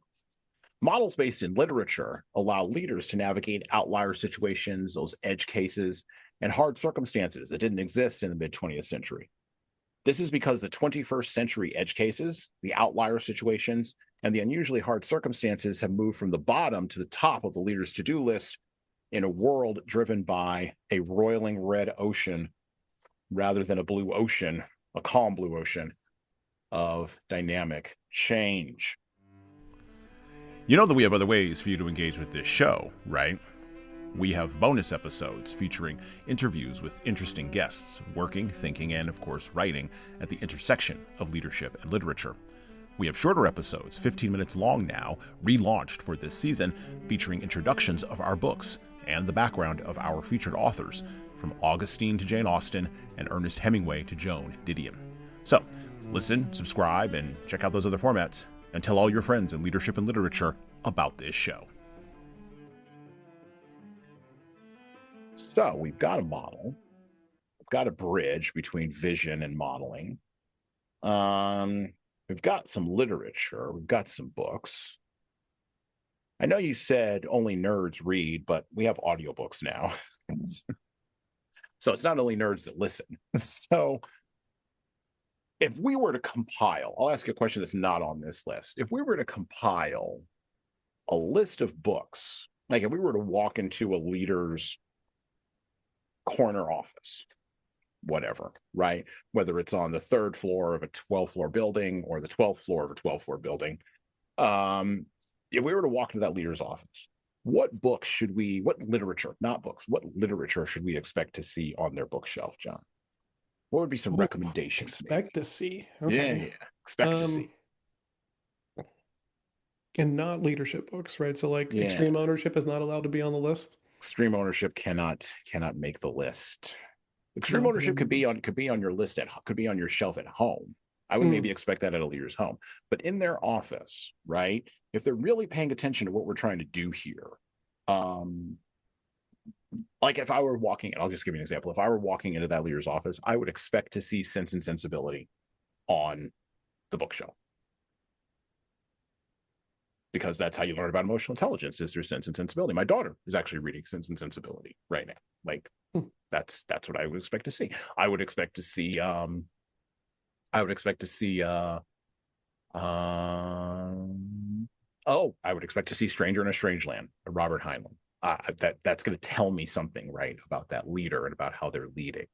models based in literature allow leaders to navigate outlier situations, those edge cases, and hard circumstances that didn't exist in the mid-20th century. This is because the 21st century edge cases, the outlier situations, and the unusually hard circumstances have moved from the bottom to the top of the leader's to-do list in a world driven by a roiling red ocean rather than a blue ocean, a calm blue ocean of dynamic change. You know that we have other ways for you to engage with this show, right? We have bonus episodes featuring interviews with interesting guests, working, thinking, and of course writing at the intersection of leadership and literature. We have shorter episodes, 15 minutes long now, relaunched for this season, featuring introductions of our books and the background of our featured authors, from Augustine to Jane Austen and Ernest Hemingway to Joan Didion. So, listen, subscribe, and check out those other formats and tell all your friends in leadership and literature about this show. So we've got a model. We've got a bridge between vision and modeling. We've got some literature. We've got some books. I know you said only nerds read, but we have audiobooks now. So it's not only nerds that listen. So if we were to compile, I'll ask you a question that's not on this list. If we were to compile a list of books, like if we were to walk into a leader's corner office, whatever, right? Whether it's on the 3rd floor of a 12th floor building or the 12th floor of a 12th floor building. If we were to walk into that leader's office, what literature, not books, what literature should we expect to see on their bookshelf, John? What would be some recommendations? Expect to see. Okay. Yeah. Expect to see. And not leadership books, right? So like extreme ownership is not allowed to be on the list. Extreme ownership cannot make the list. Extreme ownership could be on your list could be on your shelf at home. I would maybe expect that at a leader's home, but in their office, right? If they're really paying attention to what we're trying to do here, like if I were walking, I'll just give you an example. If I were walking into that leader's office, I would expect to see Sense and Sensibility on the bookshelf, because that's how you learn about emotional intelligence, is through Sense and Sensibility. My daughter is actually reading Sense and Sensibility right now. Like that's what I would expect to see. I would expect to see I would expect to see Stranger in a Strange Land, Robert Heinlein. That's going to tell me something, right, about that leader and about how they're leading.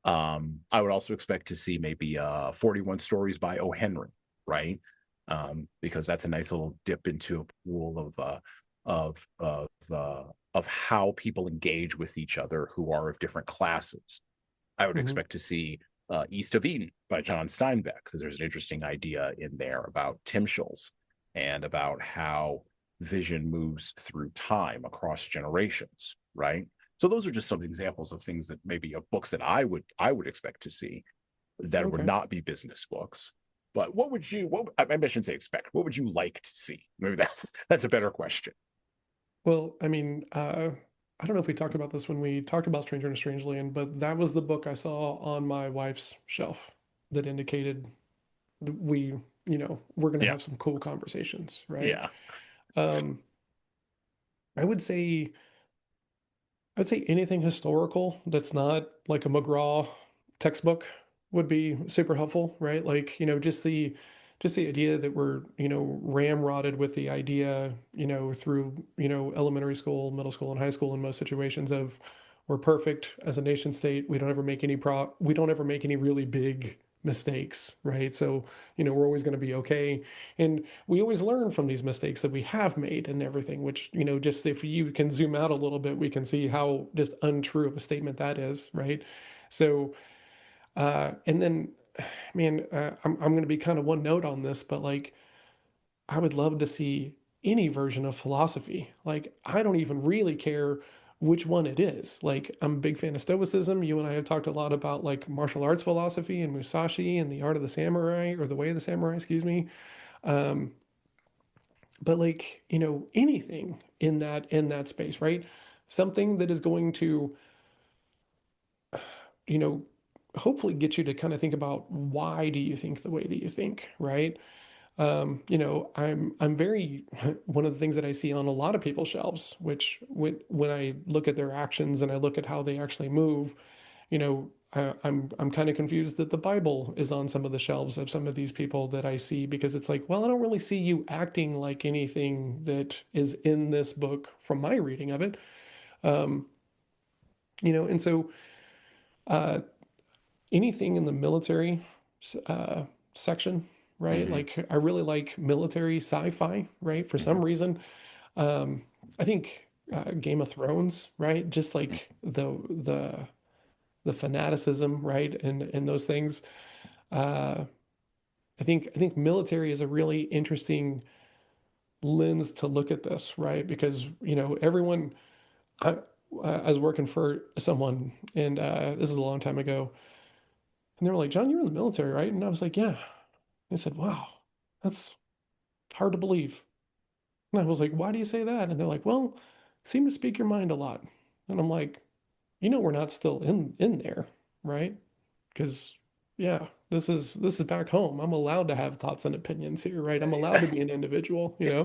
I would also expect to see maybe 41 Stories by O. Henry, right? Because that's a nice little dip into a pool of how people engage with each other who are of different classes. I would expect to see East of Eden by John Steinbeck, because there's an interesting idea in there about Timshels and about how vision moves through time across generations, right? So those are just some examples of things that maybe of books that I would expect to see that would not be business books. But I shouldn't say expect, what would you like to see? Maybe that's a better question. Well, I mean, I don't know if we talked about this when we talked about Stranger in a Strange Land, but that was the book I saw on my wife's shelf that indicated that we're going to have some cool conversations, right? Yeah. I would say anything historical that's not like a McGraw textbook would be super helpful, right? Like, just the idea that we're, ramrodded with the idea, through, elementary school, middle school, and high school in most situations of we're perfect as a nation state. We don't ever make any really big mistakes, right? So, we're always going to be okay. And we always learn from these mistakes that we have made and everything, which, just if you can zoom out a little bit, we can see how just untrue of a statement that is, right? So, and then, man, I'm going to be kind of one note on this, but like, I would love to see any version of philosophy. Like, I don't even really care which one it is. Like, I'm a big fan of Stoicism. You and I have talked a lot about like martial arts philosophy and Musashi and the art of the samurai, or the way of the samurai, excuse me. But like, anything in that space, right? Something that is going to, hopefully get you to kind of think about, why do you think the way that you think, right? I'm very one of the things that I see on a lot of people's shelves, which when I look at their actions and I look at how they actually move, I'm kind of confused that the Bible is on some of the shelves of some of these people that I see, because it's like, well, I don't really see you acting like anything that is in this book from my reading of it. And so anything in the military section, right? Like, I really like military sci-fi, right? For some reason, I think Game of Thrones, right? Just like the fanaticism, right? And those things. I think military is a really interesting lens to look at this, right? Because everyone. I was working for someone, and this is a long time ago, and they were like, "John, you're in the military, right?" And I was like, "Yeah." They said, "Wow, that's Hard to believe. And I was like, why do you say that? And they're like, well, seem to speak your mind a lot. And I'm like, we're not still in there, right? Because yeah, this is back home. I'm allowed to have thoughts and opinions here, right? I'm allowed Yeah. to be an individual, Yeah.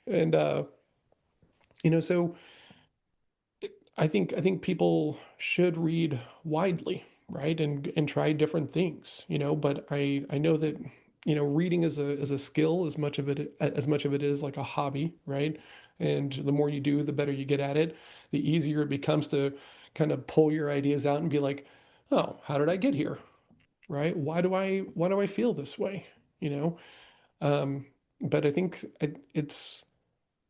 and so I think people should read widely, right? And try different things, but I know that reading is a skill as much of it is like a hobby, right? And the more you do, the better you get at it. The easier it becomes to kind of pull your ideas out and be like, oh, how did I get here? Right? Why do I feel this way? You know? Um, but I think it's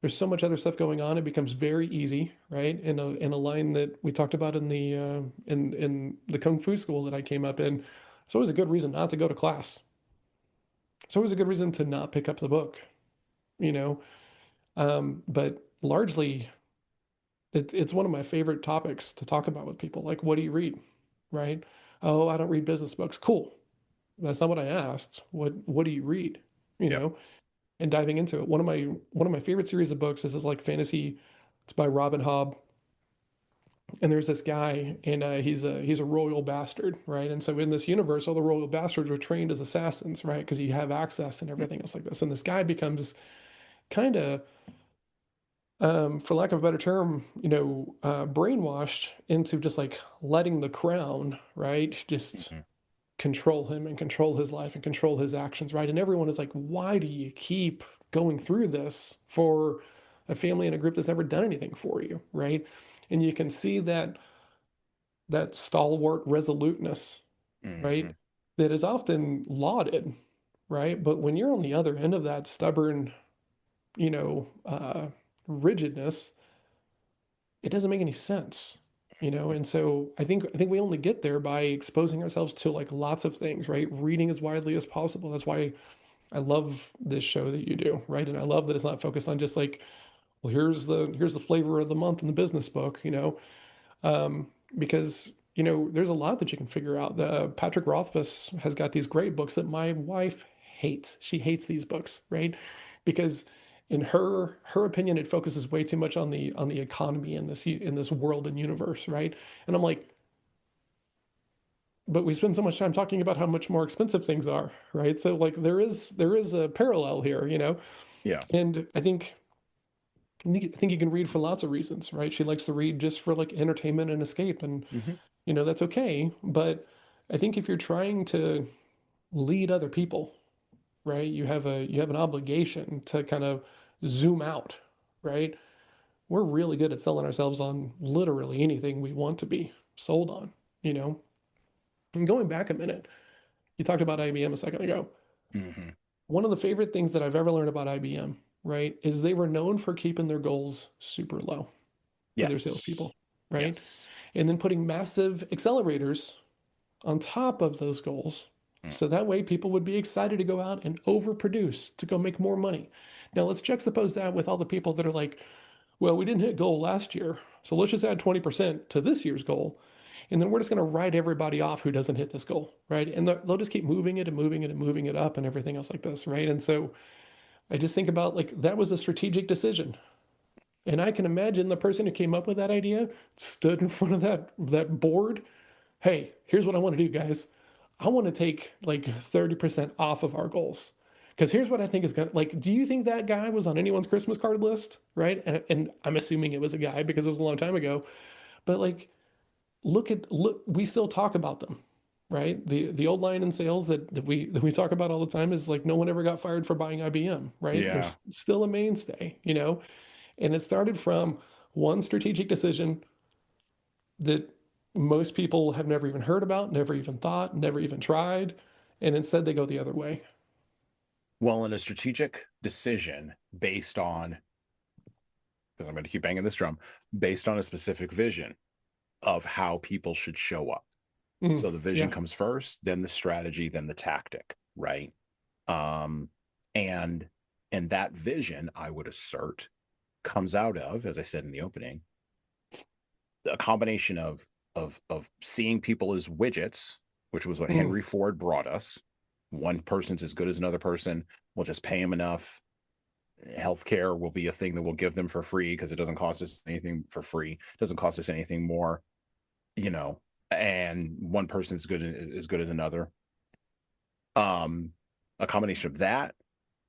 there's so much other stuff going on. It becomes very easy, right? In a line that we talked about in the kung fu school that I came up in. It's always a good reason not to go to class. It's always a good reason to not pick up the book, you know. But largely, it's one of my favorite topics to talk about with people. Like, what do you read, right? Oh, I don't read business books. Cool. That's not what I asked. What do you read? You Yep. know, and diving into it. One of my favorite series of books is like fantasy. It's by Robin Hobb, and there's this guy, and he's a royal bastard, right? And so in this universe, all the royal bastards are trained as assassins, right? Because you have access and everything else like this. And this guy becomes kind of, for lack of a better term, brainwashed into just like letting the crown, right, just Hmm. control him and control his life and control his actions, right? And everyone is like, why do you keep going through this for a family and a group that's never done anything for you, right? And you can see that stalwart resoluteness, right? Hmm. That is often lauded, right? But when you're on the other end of that stubborn, you know, uh, rigidness, it doesn't make any sense, And so I think we only get there by exposing ourselves to like lots of things, right? Reading as widely as possible. That's why I love this show that you do, right? And I love that it's not focused on just like, well, here's the flavor of the month in the business book, um, because there's a lot that you can figure out. The Patrick Rothfuss has got these great books that my wife hates. She hates these books, right? Because in her opinion, it focuses way too much on the economy in this world and universe, right? And I'm like, but we spend so much time talking about how much more expensive things are, right? So like there is a parallel here, Yeah. and I think you can read for lots of reasons, right? She likes to read just for like entertainment and escape, and Hmm. that's okay. But I think if you're trying to lead other people, right, you have an obligation to kind of zoom out, right? We're really good at selling ourselves on literally anything we want to be sold on, you know. And going back a minute, you talked about IBM a second ago. Hmm. One of the favorite things that I've ever learned about IBM, right, is they were known for keeping their goals super low for their Yes. salespeople, right? Yes. And then putting massive accelerators on top of those goals. Mm. So that way people would be excited to go out and overproduce to go make more money. Now let's juxtapose that with all the people that are like, well, we didn't hit goal last year. So let's just add 20% to this year's goal. And then we're just going to write everybody off who doesn't hit this goal, right? And they'll just keep moving it and moving it and moving it up and everything else like this, right? And so I just think about like that was a strategic decision. And I can imagine the person who came up with that idea stood in front of that board. Hey, here's what I want to do, guys. I want to take like 30% off of our goals. Because here's what I think is going to like, do you think that guy was on anyone's Christmas card list? Right. And I'm assuming it was a guy because it was a long time ago. But like, look, we still talk about them. Right. The old line in sales that we talk about all the time is like, no one ever got fired for buying IBM. Right. They're Yeah. still a mainstay. And it started from one strategic decision that most people have never even heard about, never even thought, never even tried, and instead they go the other way. Well, in a strategic decision based on, because I'm going to keep banging this drum, based on a specific vision of how people should show up. So the vision Yeah. comes first, then the strategy, then the tactic, right? Um, and and that vision, I would assert, comes out of, as I said in the opening, a combination of seeing people as widgets, which was what Mm, Henry Ford brought us. One person's as good as another person. We'll just pay him enough. Healthcare will be a thing that we'll give them for free because it doesn't cost us anything for free. It doesn't cost us anything more, and one person's as good as another. A combination of that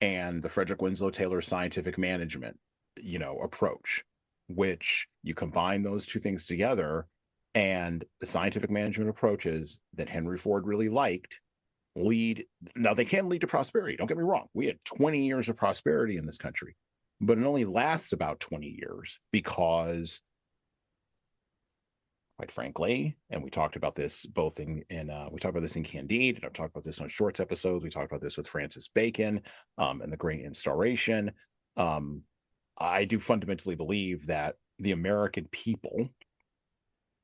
and the Frederick Winslow Taylor scientific management, approach, which you combine those two things together, and the scientific management approaches that Henry Ford really liked now they can lead to prosperity. Don't get me wrong. We had 20 years of prosperity in this country, but it only lasts about 20 years because, quite frankly, and we talked about this both we talked about this in Candide, and I've talked about this on Shorts episodes. We talked about this with Francis Bacon and the Great Instauration. I do fundamentally believe that the American people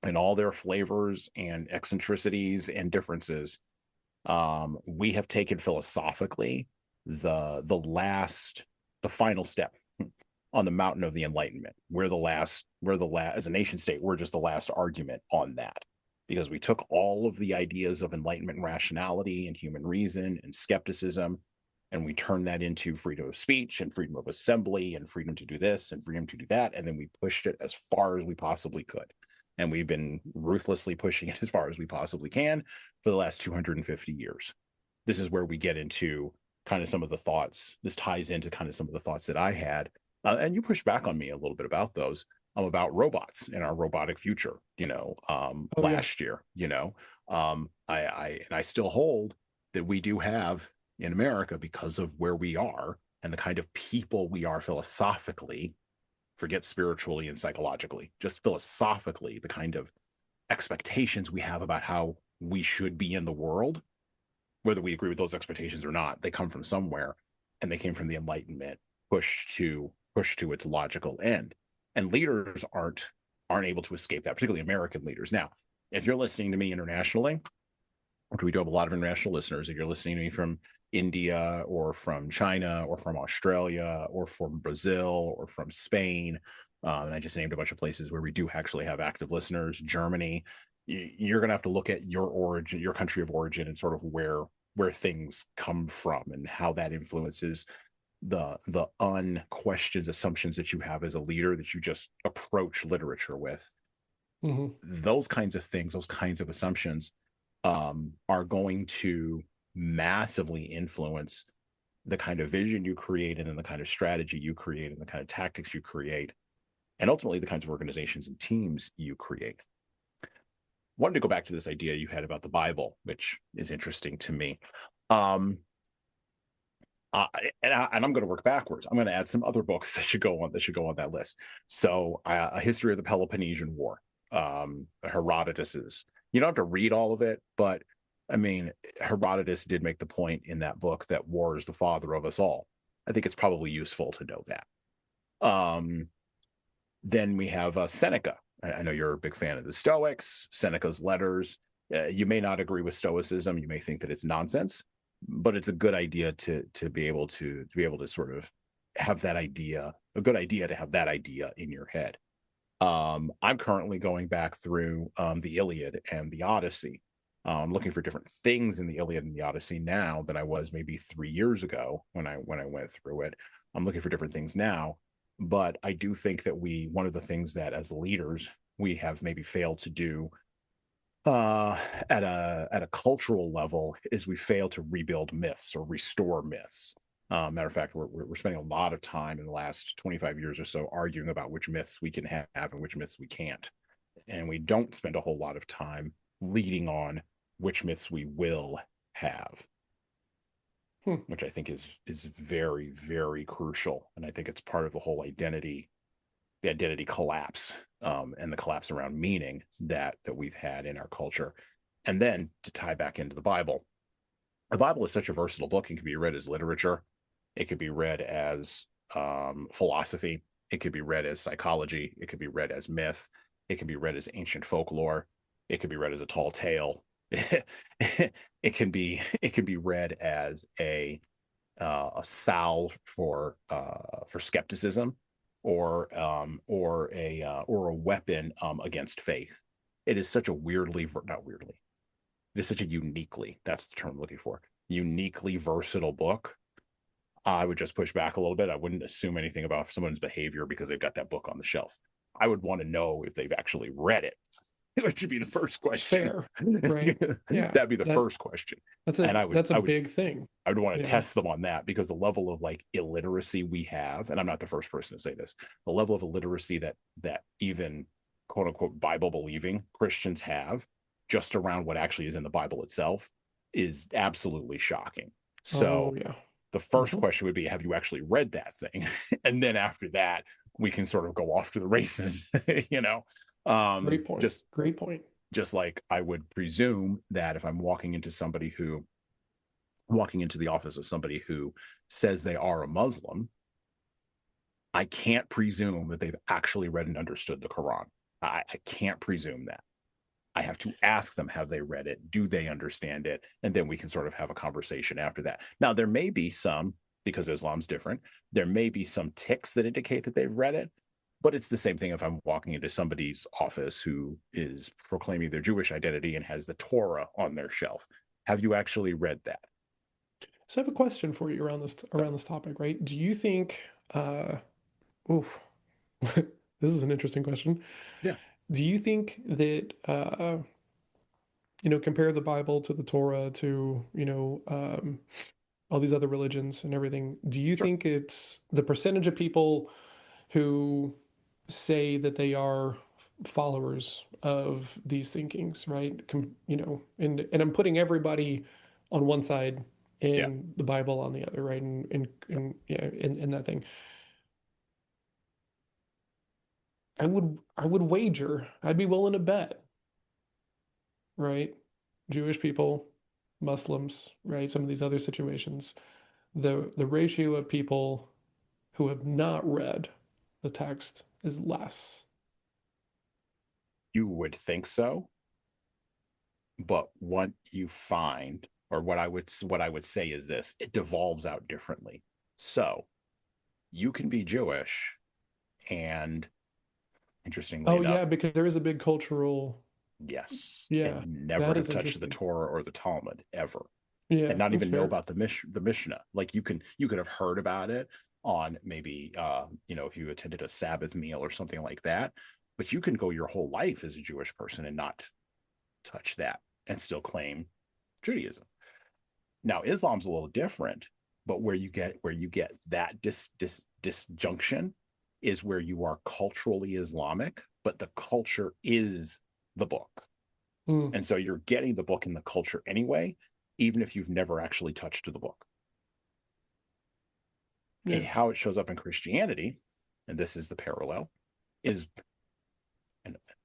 and all their flavors and eccentricities and differences, we have taken philosophically the final step on the mountain of the Enlightenment. We're the last, as a nation state, we're just the last argument on that, because we took all of the ideas of Enlightenment rationality and human reason and skepticism, and we turned that into freedom of speech and freedom of assembly and freedom to do this and freedom to do that. And then we pushed it as far as we possibly could. And we've been ruthlessly pushing it as far as we possibly can for the last 250 years. This is where we get into kind of some of the thoughts. This ties into kind of some of the thoughts that I had. And you pushed back on me a little bit about those, about robots and our robotic future, last year, I still hold that we do have in America, because of where we are and the kind of people we are philosophically, forget spiritually and psychologically, just philosophically, the kind of expectations we have about how we should be in the world, whether we agree with those expectations or not, they come from somewhere, and they came from the Enlightenment pushed to its logical end. And leaders aren't able to escape that, particularly American leaders. Now, if you're listening to me internationally, we do have a lot of international listeners. If you're listening to me from India or from China or from Australia or from Brazil or from Spain, and I just named a bunch of places where we do actually have active listeners, Germany, you're going to have to look at your origin, your country of origin, and sort of where things come from and how that influences the unquestioned assumptions that you have as a leader that you just approach literature with. Mm-hmm. Those kinds of things, those kinds of assumptions are going to massively influence the kind of vision you create, and then the kind of strategy you create, and the kind of tactics you create, and ultimately the kinds of organizations and teams you create. Wanted to go back to this idea you had about the Bible, which is interesting to me. And I'm going to work backwards. I'm going to add some other books that should go on that list. So, A History of the Peloponnesian War, Herodotus's. You don't have to read all of it, but I mean, Herodotus did make the point in that book that war is the father of us all. I think it's probably useful to know that. Then we have Seneca. I know you're a big fan of the Stoics, Seneca's letters. You may not agree with Stoicism. You may think that it's nonsense, but it's a good idea to be able to sort of have that idea, a good idea to have that idea in your head. I'm currently going back through the Iliad and the Odyssey. I'm looking for different things in the Iliad and the Odyssey now than I was maybe 3 years ago when I went through it. I'm looking for different things now, but I do think that one of the things that as leaders we have maybe failed to do at a cultural level is we fail to rebuild myths or restore myths. Matter of fact, we're spending a lot of time in the last 25 years or so arguing about which myths we can have and which myths we can't. And we don't spend a whole lot of time leading on which myths we will have, which I think is very, very crucial. And I think it's part of the whole the identity collapse, and the collapse around meaning that we've had in our culture. And then to tie back into the Bible is such a versatile book. It can be read as literature. It could be read as philosophy. It could be read as psychology. It could be read as myth. It can be read as ancient folklore. It could be read as a tall tale. It can be read as a salve for skepticism, or a weapon against faith. It is such a it is such a uniquely, that's the term I'm looking for, uniquely versatile book. I would just push back a little bit. I wouldn't assume anything about someone's behavior because they've got that book on the shelf. I would want to know if they've actually read it. It should be the first question. Fair, right? Yeah, That'd be the first question. That's And a big thing. I would want to Yeah. test them on that, because the level of like illiteracy we have, and I'm not the first person to say this, the level of illiteracy that even quote unquote Bible believing Christians have just around what actually is in the Bible itself is absolutely shocking. So yeah. the first question would be, have you actually read that thing? And then after that, we can sort of go off to the races, you know. Great point. Great point. Just like I would presume that if I'm walking into the office of somebody who says they are a Muslim, I can't presume that they've actually read and understood the Quran. I can't presume that. I have to ask them, have they read it? Do they understand it? And then we can sort of have a conversation after that. Now, there may be some, because Islam's different, there may be some ticks that indicate that they've read it, but it's the same thing if I'm walking into somebody's office who is proclaiming their Jewish identity and has the Torah on their shelf. Have you actually read that? So I have a question for you around this topic, right? Do you think, oof, this is an interesting question. Yeah. Do you think that, compare the Bible to the Torah to, all these other religions and everything, do you Sure. think it's the percentage of people who say that they are followers of these thinkings, right? And I'm putting everybody on one side and the Bible on the other, right? And that thing. I would wager, I'd be willing to bet, right? Jewish people, Muslims, right? Some of these other situations, the ratio of people who have not read the text is less. You would think so, but what you find, or what I would say is this: it devolves out differently. So you can be Jewish, and interestingly enough, yeah, because there is a big cultural, yes, yeah, and never that have is touched the interesting. Torah or the Talmud ever, Yeah, and not that's even know fair. about the Mishnah. Like you could have heard about it on maybe if you attended a Sabbath meal or something like that, but you can go your whole life as a Jewish person and not touch that and still claim Judaism. Now, Islam's a little different, but where you get that disjunction is where you are culturally Islamic, but the culture is the book. Mm, And so you're getting the book in the culture anyway, even if you've never actually touched the book. yeah. And how it shows up in Christianity, and this is the parallel, is,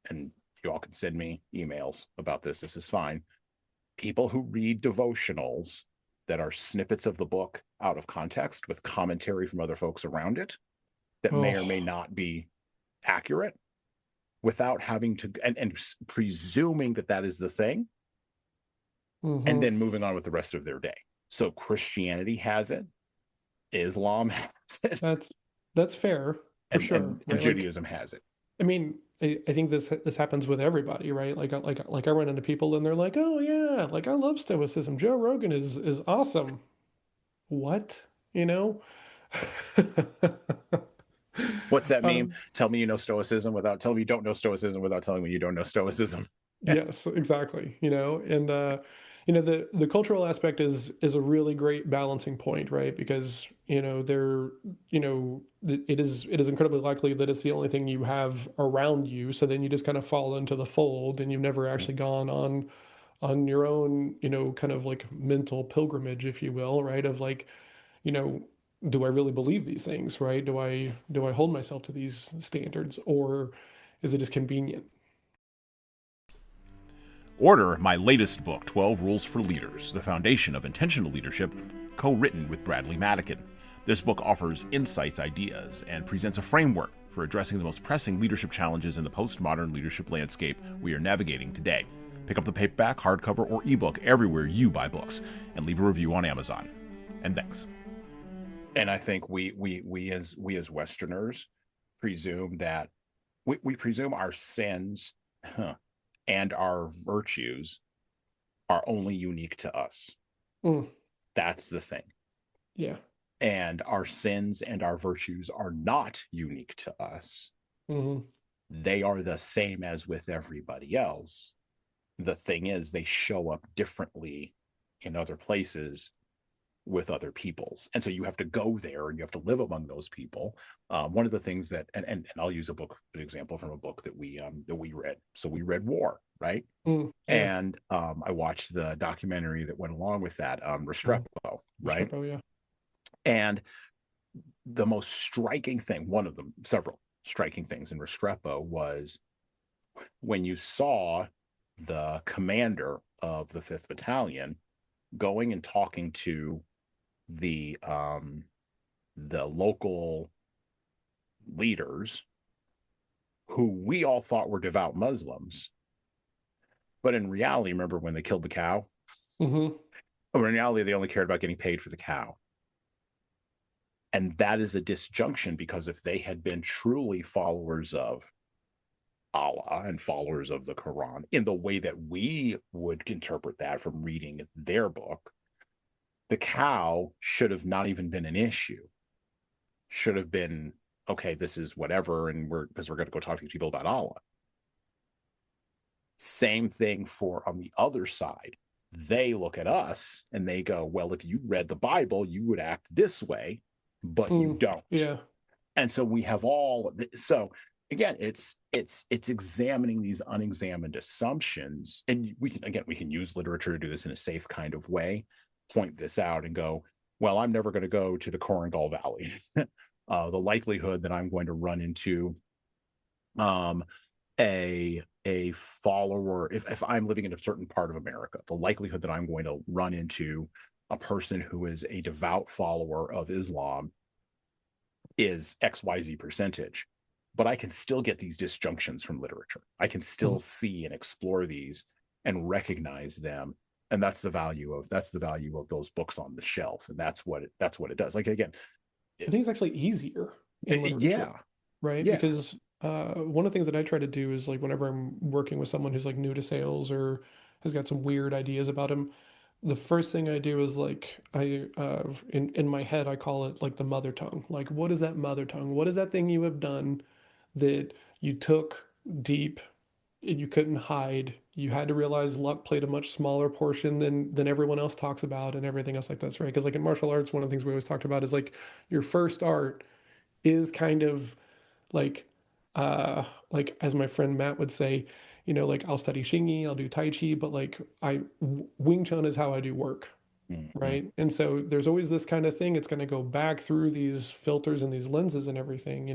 and you all can send me emails about this. This is fine. People who read devotionals that are snippets of the book out of context with commentary from other folks around it that may or may Oh, not be accurate, without having to and presuming that is the thing, and mhm. then moving on with the rest of their day. So Christianity has it, Islam has it, That's fair for sure, and right? Like, Judaism has it. I mean, I think this happens with everybody, right? Like I run into people and they're like, "Oh yeah, like I love Stoicism. Joe Rogan is awesome." What? You know? What's that meme? Um, Tell me you know Stoicism without telling me you don't know Stoicism without telling me you don't know Stoicism. yes, exactly. And the cultural aspect is a really great balancing point, right? Because it is incredibly likely that it's the only thing you have around you. So then you just kind of fall into the fold, and you've never actually gone on your own, kind of like mental pilgrimage, if you will, right? Of like, you know, do I really believe these things, right? Do I hold myself to these standards, or is it just convenient? Order my latest book, 12 Rules for Leaders, The Foundation of Intentional Leadership, co-written with Bradley Madigan. This book offers insights, ideas, and presents a framework for addressing the most pressing leadership challenges in the postmodern leadership landscape we are navigating today. Pick up the paperback, hardcover, or ebook everywhere you buy books, and leave a review on Amazon. And thanks. And I think we as Westerners presume that we presume our sins and our virtues are only unique to us. Mm, That's the thing. yeah. and our sins and our virtues are not unique to us. Mm-hmm. They are the same as with everybody else. The thing is, they show up differently in other places with other peoples, and so you have to go there and you have to live among those people. One of the things that, and I'll use an example from a book that we read. So we read War, right? Yeah. And I watched the documentary that went along with that, Restrepo, right? Restrepo, yeah. And the most striking thing, one of them, several striking things in Restrepo, was when you saw the commander of the 5th Battalion going and talking to the local leaders who we all thought were devout Muslims. But in reality, remember when they killed the cow? Mm-hmm. In reality, they only cared about getting paid for the cow. And that is a disjunction, because if they had been truly followers of Allah and followers of the Quran in the way that we would interpret that from reading their book, the cow should have not even been an issue. Should have been, okay, this is whatever, and we're going to go talk to people about Allah. Same thing for on the other side. They look at us and they go, well, if you read the Bible, you would act this way, but you don't. Yeah. And so we have all, so again, it's examining these unexamined assumptions. And we can use literature to do this in a safe kind of way, point this out and go, well, I'm never going to go to the Korangal Valley. The likelihood that I'm going to run into a follower, if I'm living in a certain part of America, the likelihood that I'm going to run into a person who is a devout follower of Islam is XYZ percentage. But I can still get these disjunctions from literature. I can still see and explore these and recognize them. And that's the value of those books on the shelf. And that's what it does. Like, again, I think it's actually easier in literature. Yeah. Right. Yeah. Because one of the things that I try to do is, like, whenever I'm working with someone who's like new to sales or has got some weird ideas about him, the first thing I do is, like, in my head I call it like the mother tongue. Like, what is that mother tongue? What is that thing you have done that you took deep and you couldn't hide? You had to realize luck played a much smaller portion than everyone else talks about and everything else like this, right? Because, like, in martial arts, one of the things we always talked about is, like, your first art is kind of like like, as my friend Matt would say, like, I'll study Shingi, I'll do Tai Chi, but, like, Wing Chun is how I do work, right? And so there's always this kind of thing. It's going to go back through these filters and these lenses and everything,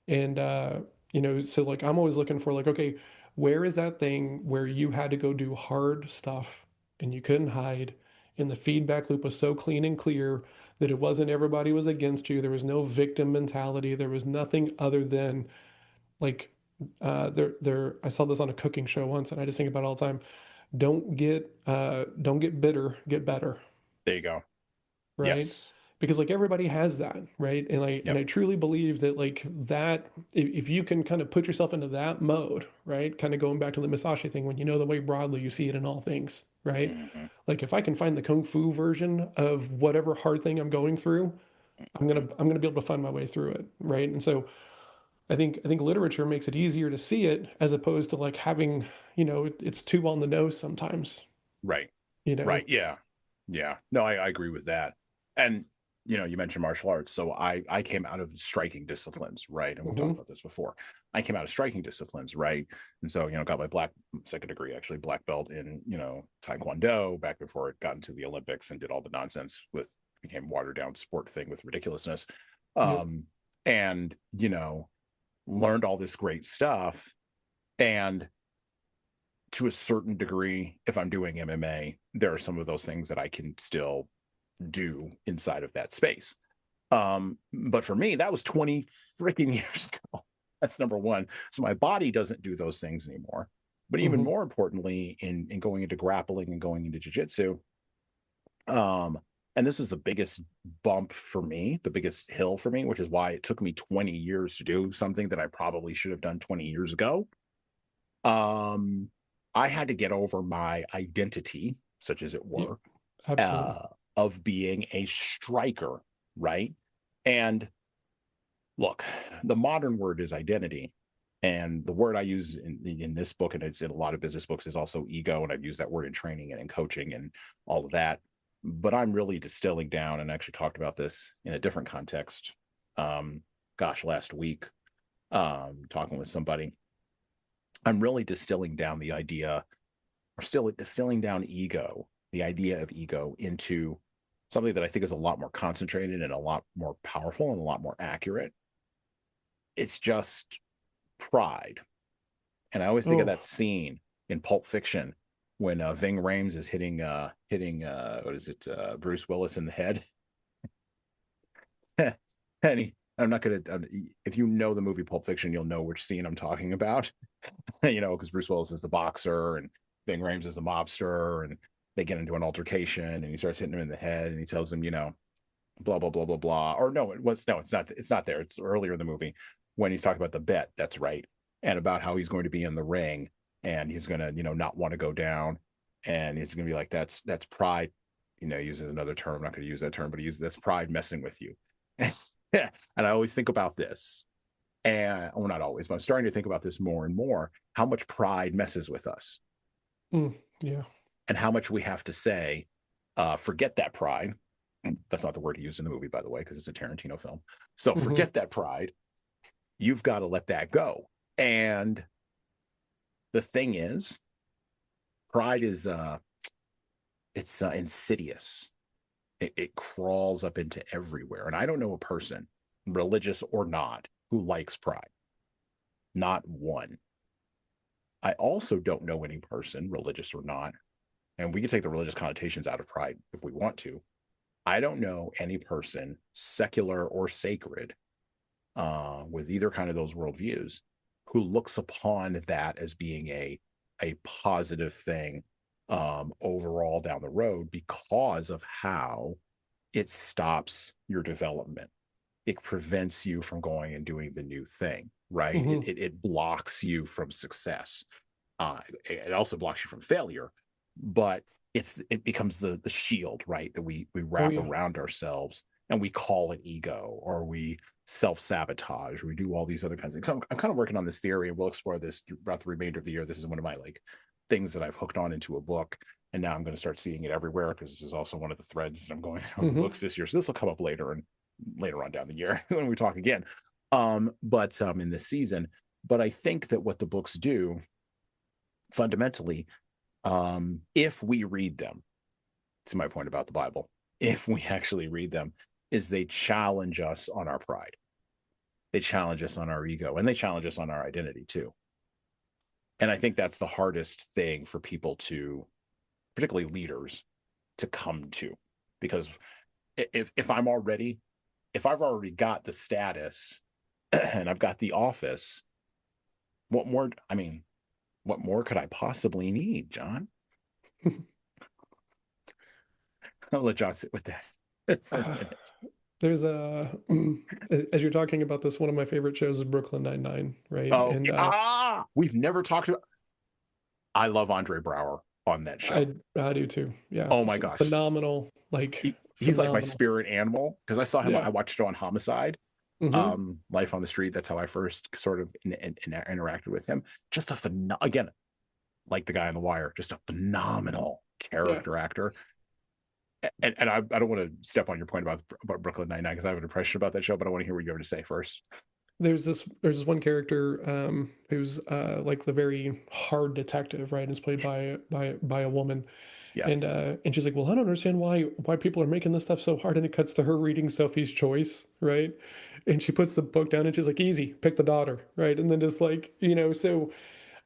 and so, like, I'm always looking for, like, okay, where is that thing where you had to go do hard stuff and you couldn't hide, and the feedback loop was so clean and clear that it wasn't everybody was against you. There was no victim mentality. There was nothing other than, like, I saw this on a cooking show once, and I just think about it all the time. Don't get bitter, get better. There you go. Right? Yes. Because, like, everybody has that, right? And I truly believe that, like, that if you can kind of put yourself into that mode, right? Kind of going back to the Misashi thing, when you know the way broadly you see it in all things, right? Like, if I can find the kung fu version of whatever hard thing I'm going through, I'm gonna be able to find my way through it, right? And so I think literature makes it easier to see it, as opposed to, like, having, it's too on the nose sometimes. Right. You know. Right. Yeah. Yeah. No, I agree with that. And you mentioned martial arts. So I came out of striking disciplines, right? And we've talked about this before. I came out of striking disciplines, right? And so, got my second degree, actually, black belt in, Taekwondo back before it got into the Olympics and did all the nonsense became watered down sport thing with ridiculousness. And, learned all this great stuff. And to a certain degree, if I'm doing MMA, there are some of those things that I can still do inside of that space. But for me, that was 20 freaking years ago. That's number one. So my body doesn't do those things anymore. But even more importantly, in going into grappling and going into jiu-jitsu, and this was the biggest bump for me, the biggest hill for me, which is why it took me 20 years to do something that I probably should have done 20 years ago. I had to get over my identity, such as it were, Absolutely. of being a striker right? And look, the modern word is identity. And the word I use in this book, and it's in a lot of business books, is also ego. And I've used that word in training and in coaching and all of that. But I'm really distilling down, and actually talked about this in a different context. Last week, talking with somebody, I'm really distilling down the idea, or still distilling down ego, the idea of ego, into something that I think is a lot more concentrated and a lot more powerful and a lot more accurate. It's just pride. And I always think of that scene in Pulp Fiction when Ving Rhames is hitting Bruce Willis in the head. And I'm not gonna. If you know the movie Pulp Fiction, you'll know which scene I'm talking about. Because Bruce Willis is the boxer and Ving Rhames is the mobster, and they get into an altercation, and he starts hitting him in the head, and he tells him, blah blah blah blah blah. Or no, it's not. It's not there. It's earlier in the movie when he's talking about the bet. That's right, and about how he's going to be in the ring, and he's gonna, not want to go down, and he's gonna be like, that's pride. Uses another term. I'm not going to use that term, but he uses that's pride messing with you. And I always think about this, and well, not always, but I'm starting to think about this more and more, how much pride messes with us. Yeah. And how much we have to say, forget that pride. That's not the word he used in the movie, by the way, because it's a Tarantino film. So forget that pride. You've got to let that go. And the thing is, pride is it's insidious. It crawls up into everywhere. And I don't know a person, religious or not, who likes pride. Not one. I also don't know any person, religious or not, and we can take the religious connotations out of pride if we want to. I don't know any person, secular or sacred, with either kind of those worldviews, who looks upon that as being a positive thing overall down the road, because of how it stops your development. It prevents you from going and doing the new thing, right? It blocks you from success. It also blocks you from failure, but it becomes the shield, right, that we wrap around ourselves, and we call it ego, or we self-sabotage, or we do all these other kinds of things. So I'm kind of working on this theory, and we'll explore this throughout the remainder of the year. This is one of my things that I've hooked on into a book, and now I'm going to start seeing it everywhere, because this is also one of the threads that I'm going through the books this year. So this will come up later on down the year when we talk again, but in this season. But I think that what the books do fundamentally, if we read them, to my point about the Bible, if we actually read them, is they challenge us on our pride. They challenge us on our ego, and they challenge us on our identity too. And I think that's the hardest thing for people to, particularly leaders, to come to. Because if I've already got the status and I've got the office, what more could I possibly need, John? I'll let John sit with that for a minute. There's as you're talking about this, one of my favorite shows is Brooklyn Nine-Nine, right? Oh, and we've never talked about. I love Andre Braugher on that show. I do too. Yeah. Oh my gosh, phenomenal! He's like my spirit animal, because I saw him. Yeah. I watched it on Homicide, Life on the Street. That's how I first sort of interacted with him. Just again, like the guy on The Wire, just a phenomenal character actor. And I don't want to step on your point about Brooklyn Nine-Nine, because I have an impression about that show, but I want to hear what you have to say first. There's this one character who's like the very hard detective, right? It's played by a woman. Yes. And she's like, well, I don't understand why people are making this stuff so hard. And it cuts to her reading Sophie's Choice, right? And she puts the book down and she's like, easy, pick the daughter, right? And then just so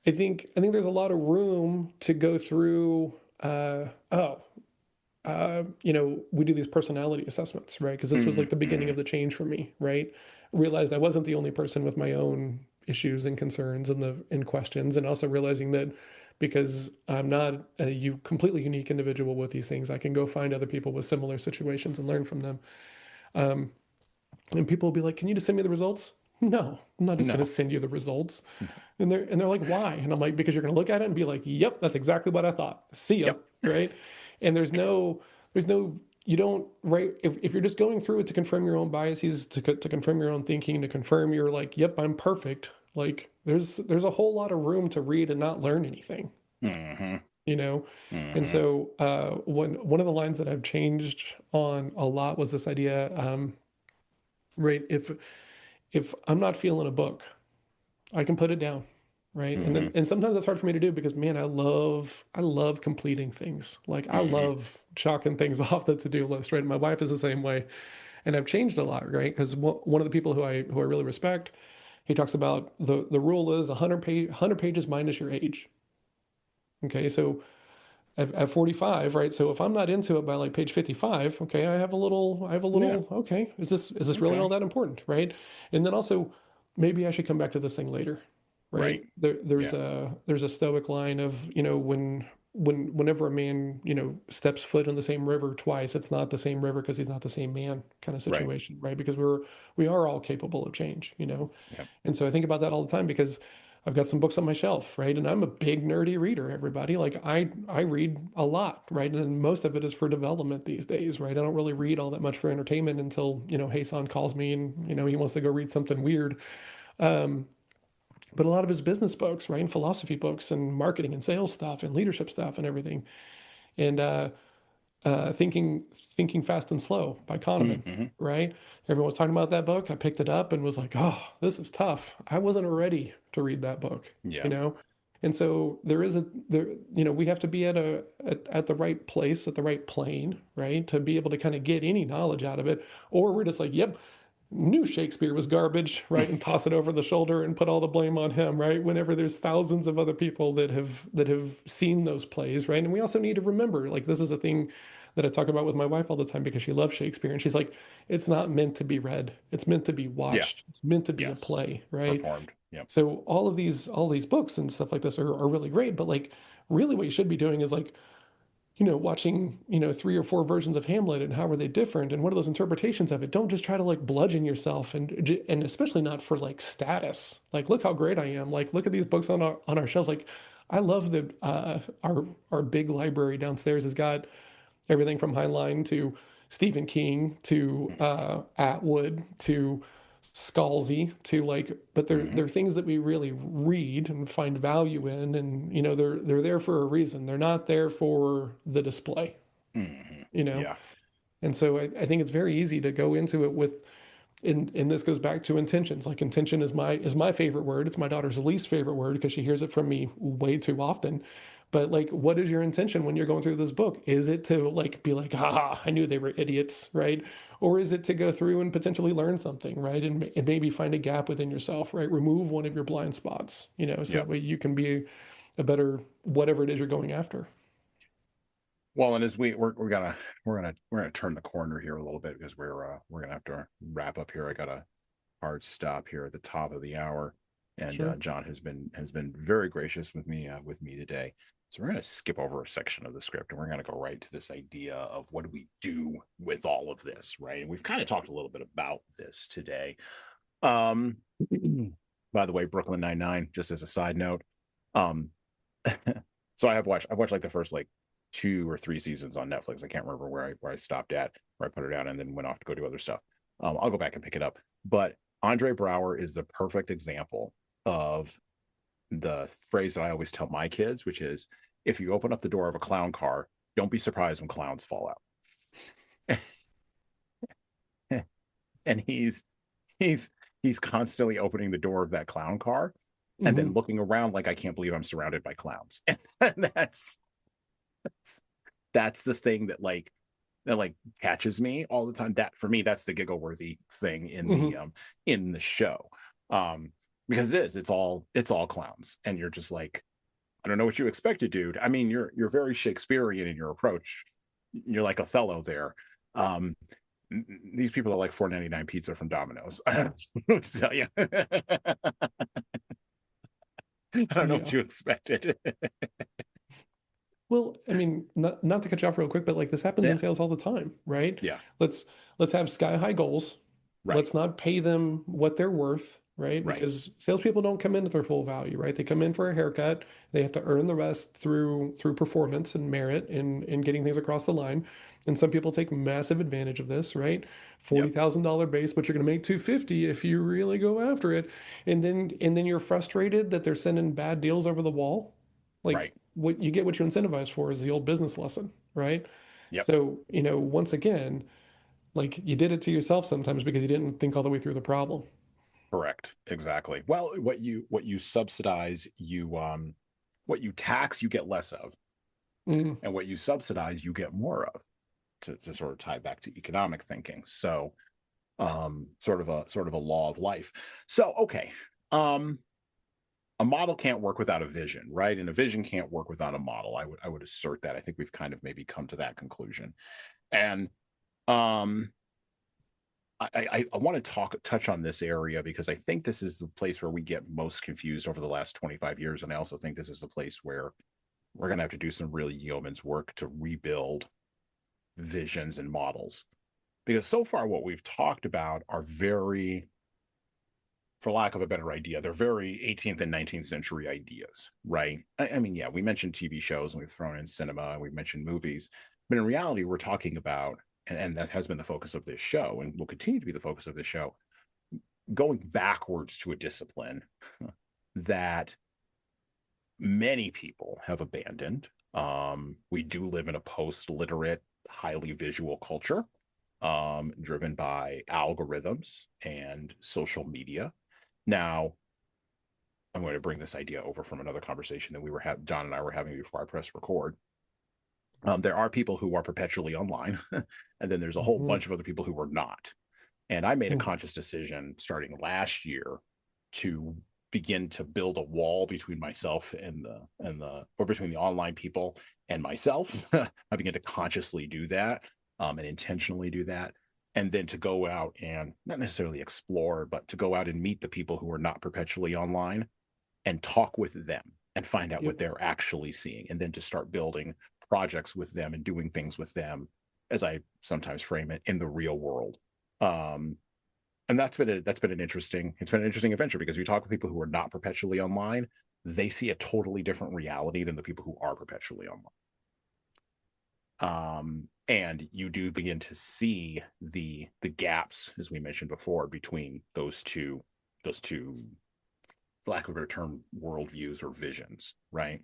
I think there's a lot of room to go through. We do these personality assessments, right? Because this was like the beginning of the change for me, right? Realized I wasn't the only person with my own issues and concerns and questions, and also realizing that because I'm not a completely unique individual with these things, I can go find other people with similar situations and learn from them. And people will be like, "Can you just send me the results?" No, I'm not just going to send you the results. And they're like, "Why?" And I'm like, "Because you're going to look at it and be like, yep, that's exactly what I thought. See ya." Yep. Right? And there's no you don't, right? If you're just going through it to confirm your own biases, to confirm your own thinking, to confirm you're like, yep, I'm perfect. Like there's a whole lot of room to read and not learn anything, Mm-hmm. you know? And Mm-hmm. so one of the lines that I've changed on a lot was this idea, right? If I'm not feeling a book, I can put it down, right? And Mm-hmm. then and sometimes it's hard for me to do because man, I love completing things. Like I Mm-hmm. love chalking things off the to-do list, right? My wife is the same way, and I've changed a lot, right? Because one of the people who I really respect, he talks about the rule is 100 pages minus your age. Okay, so at 45, right? So if I'm not into it by like page 55, okay, Yeah. okay, is this really all Okay. that important, right? And then also maybe I should come back to this thing later, right? Right. There's Yeah. a stoic line of, whenever a man, steps foot in the same river twice, it's not the same river because he's not the same man kind of Right. situation, right? Because we are all capable of change. Yeah. And so I think about that all the time because I've got some books on my shelf, right? And I'm a big nerdy reader, everybody. Like I read a lot, right? And most of it is for development these days, right? I don't really read all that much for entertainment until, Hasan calls me and, he wants to go read something weird. Um, but a lot of his business books, right? And philosophy books and marketing and sales stuff and leadership stuff and everything. And thinking Fast and Slow by Kahneman, Mm-hmm. right? Everyone was talking about that book. I picked it up and was like, oh, this is tough. I wasn't ready to read that book, Yeah. you know? And so we have to be at the right place, at the right plane, right? To be able to kind of get any knowledge out of it. Or we're just like, yep, knew Shakespeare was garbage, right? And toss it over the shoulder and put all the blame on him, right? Whenever there's thousands of other people that have seen those plays, right? And we also need to remember, like this is a thing that I talk about with my wife all the time because she loves Shakespeare and she's like, it's not meant to be read. It's meant to be Yeah. watched. It's meant to be a Yes. play, right? Performed. Yeah. So all these books and stuff like this are really great, but like really what you should be doing is like watching, three or four versions of Hamlet and how are they different and what are those interpretations of it. Don't just try to like bludgeon yourself and especially not for like status. Like, look how great I am. Like, look at these books on our shelves. Like, I love that our big library downstairs has got everything from Heinlein to Stephen King to Atwood to Scalzi to like, but they're Mm-hmm. they're things that we really read and find value in, and they're there for a reason. They're not there for the display, Mm-hmm. you know. Yeah. And so I think it's very easy to go into it with and this goes back to intentions. Like intention is my favorite word. It's my daughter's least favorite word because she hears it from me way too often. But like, what is your intention when you're going through this book? Is it to like be like, ah, I knew they were idiots, right? Or is it to go through and potentially learn something, right? And maybe find a gap within yourself, right? Remove one of your blind spots, so Yeah. that way you can be a better whatever it is you're going after. Well, and as we're gonna turn the corner here a little bit because we're gonna have to wrap up here. I got a hard stop here at the top of the hour, and Sure. John has been very gracious with me today. So we're gonna skip over a section of the script and we're gonna go right to this idea of what do we do with all of this, right? And we've kind of talked a little bit about this today. Um, by the way, Brooklyn Nine-Nine, just as a side note, um, so I've watched like the first like 2 or 3 seasons on Netflix. I can't remember where I stopped at, where I put it down, and then went off to go do other stuff. I'll go back and pick it up. But Andre Brower is the perfect example of the phrase that I always tell my kids, which is, if you open up the door of a clown car, don't be surprised when clowns fall out. And he's constantly opening the door of that clown car and then Hmm. looking around like, I can't believe I'm surrounded by clowns. And that's the thing that catches me all the time. That for me, that's the giggle worthy thing Hmm. in the show. Because it's all clowns. And you're just like, I don't know what you expected, dude. I mean, you're very Shakespearean in your approach. You're like Othello there. Um, these people are like $4.99 pizza from Domino's. I don't know what to tell you. I don't know what Yeah. you expected. Well, I mean, not to cut you off real quick, but like this happens in Yeah. sales all the time, right? Yeah. Let's let's have sky high goals. Right. Let's not pay them what they're worth, right? Right. Because salespeople don't come in at their full value, right? They come in for a haircut. They have to earn the rest through performance and merit and getting things across the line. And some people take massive advantage of this, right? Yep. $40,000 base, but you're going to make 250 if you really go after it. And then you're frustrated that they're sending bad deals over the wall. Like Right. what you get what you incentivize for is the old business lesson, right? Yep. So, once again, like you did it to yourself sometimes because you didn't think all the way through the problem. Correct. Exactly. Well, what you subsidize, what you tax, you get less of, Mm, and what you subsidize, you get more of. To sort of tie back to economic thinking. So, sort of a law of life. So, okay. A model can't work without a vision, right? And a vision can't work without a model. I would assert that. I think we've kind of maybe come to that conclusion. And um I want to touch on this area because I think this is the place where we get most confused over the last 25 years. And I also think this is the place where we're going to have to do some really yeoman's work to rebuild visions and models. Because so far, what we've talked about are very, for lack of a better idea, they're very 18th and 19th century ideas, right? I mean, yeah, we mentioned TV shows and we've thrown in cinema and we've mentioned movies, but in reality, we're talking about, and that has been the focus of this show and will continue to be the focus of this show, going backwards to a discipline that many people have abandoned. We do live in a post-literate, highly visual culture, driven by algorithms and social media. Now, I'm going to bring this idea over from another conversation that John and I were having before I pressed record. There are people who are perpetually online, and then there's a whole mhm, bunch of other people who are not. And I made a mm, conscious decision starting last year to begin to build a wall between myself or between the online people and myself. I began to consciously do that, and intentionally do that. And then to go out and not necessarily explore, but to go out and meet the people who are not perpetually online and talk with them and find out yep. what they're actually seeing. And then to start building projects with them and doing things with them, as I sometimes frame it, in the real world. Um, and that's been an interesting adventure because you talk with people who are not perpetually online, they see a totally different reality than the people who are perpetually online. And you do begin to see the gaps, as we mentioned before, between those two, for lack of a better term, worldviews or visions, right?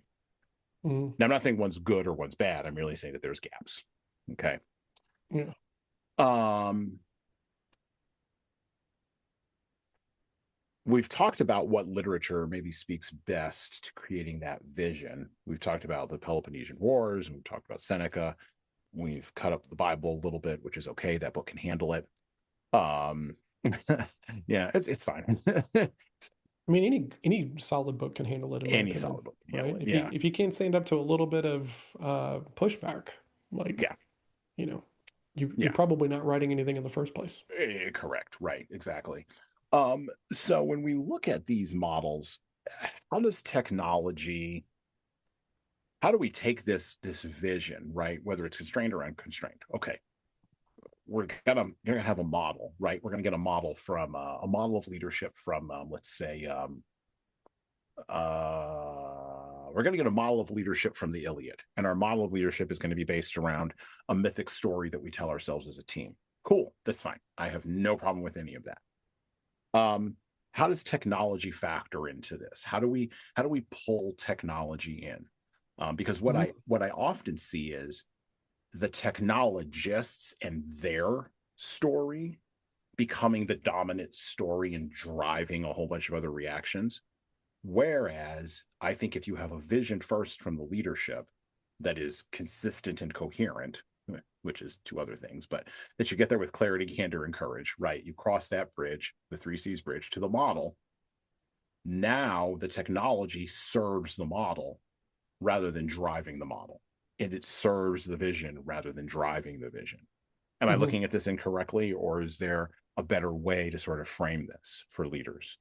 Mm, Now, I'm not saying one's good or one's bad. I'm really saying that there's gaps. Okay. yeah. Um, we've talked about what literature maybe speaks best to creating that vision. We've talked about the Peloponnesian Wars, and we've talked about Seneca. We've cut up the Bible a little bit, which is okay. That book can handle it. Um, yeah, it's fine. I mean, any solid book can handle it, in my Any opinion, solid book can handle right? it. If you Yeah, if you can't stand up to a little bit of pushback, like yeah, you know, you're yeah. probably not writing anything in the first place. Correct. Right. Exactly. So when we look at these models, how does technology, how do we take this vision, right? Whether it's constrained or unconstrained. Okay. We're gonna have a model, right? We're gonna get a model from a model of leadership from let's say we're going to get a model of leadership from the Iliad, and our model of leadership is going to be based around a mythic story that we tell ourselves as a team. Cool, that's fine. I have no problem with any of that. How does technology factor into this? How do we pull technology in? Because what I Mhm. what I often see is the technologists and their story becoming the dominant story and driving a whole bunch of other reactions. Whereas I think if you have a vision first from the leadership that is consistent and coherent, which is two other things, but that you get there with clarity, candor, and courage, right? You cross that bridge, the three C's bridge, to the model. Now the technology serves the model rather than driving the model. And it serves the vision rather than driving the vision. Am I Mhm. looking at this incorrectly, or is there a better way to sort of frame this for leaders?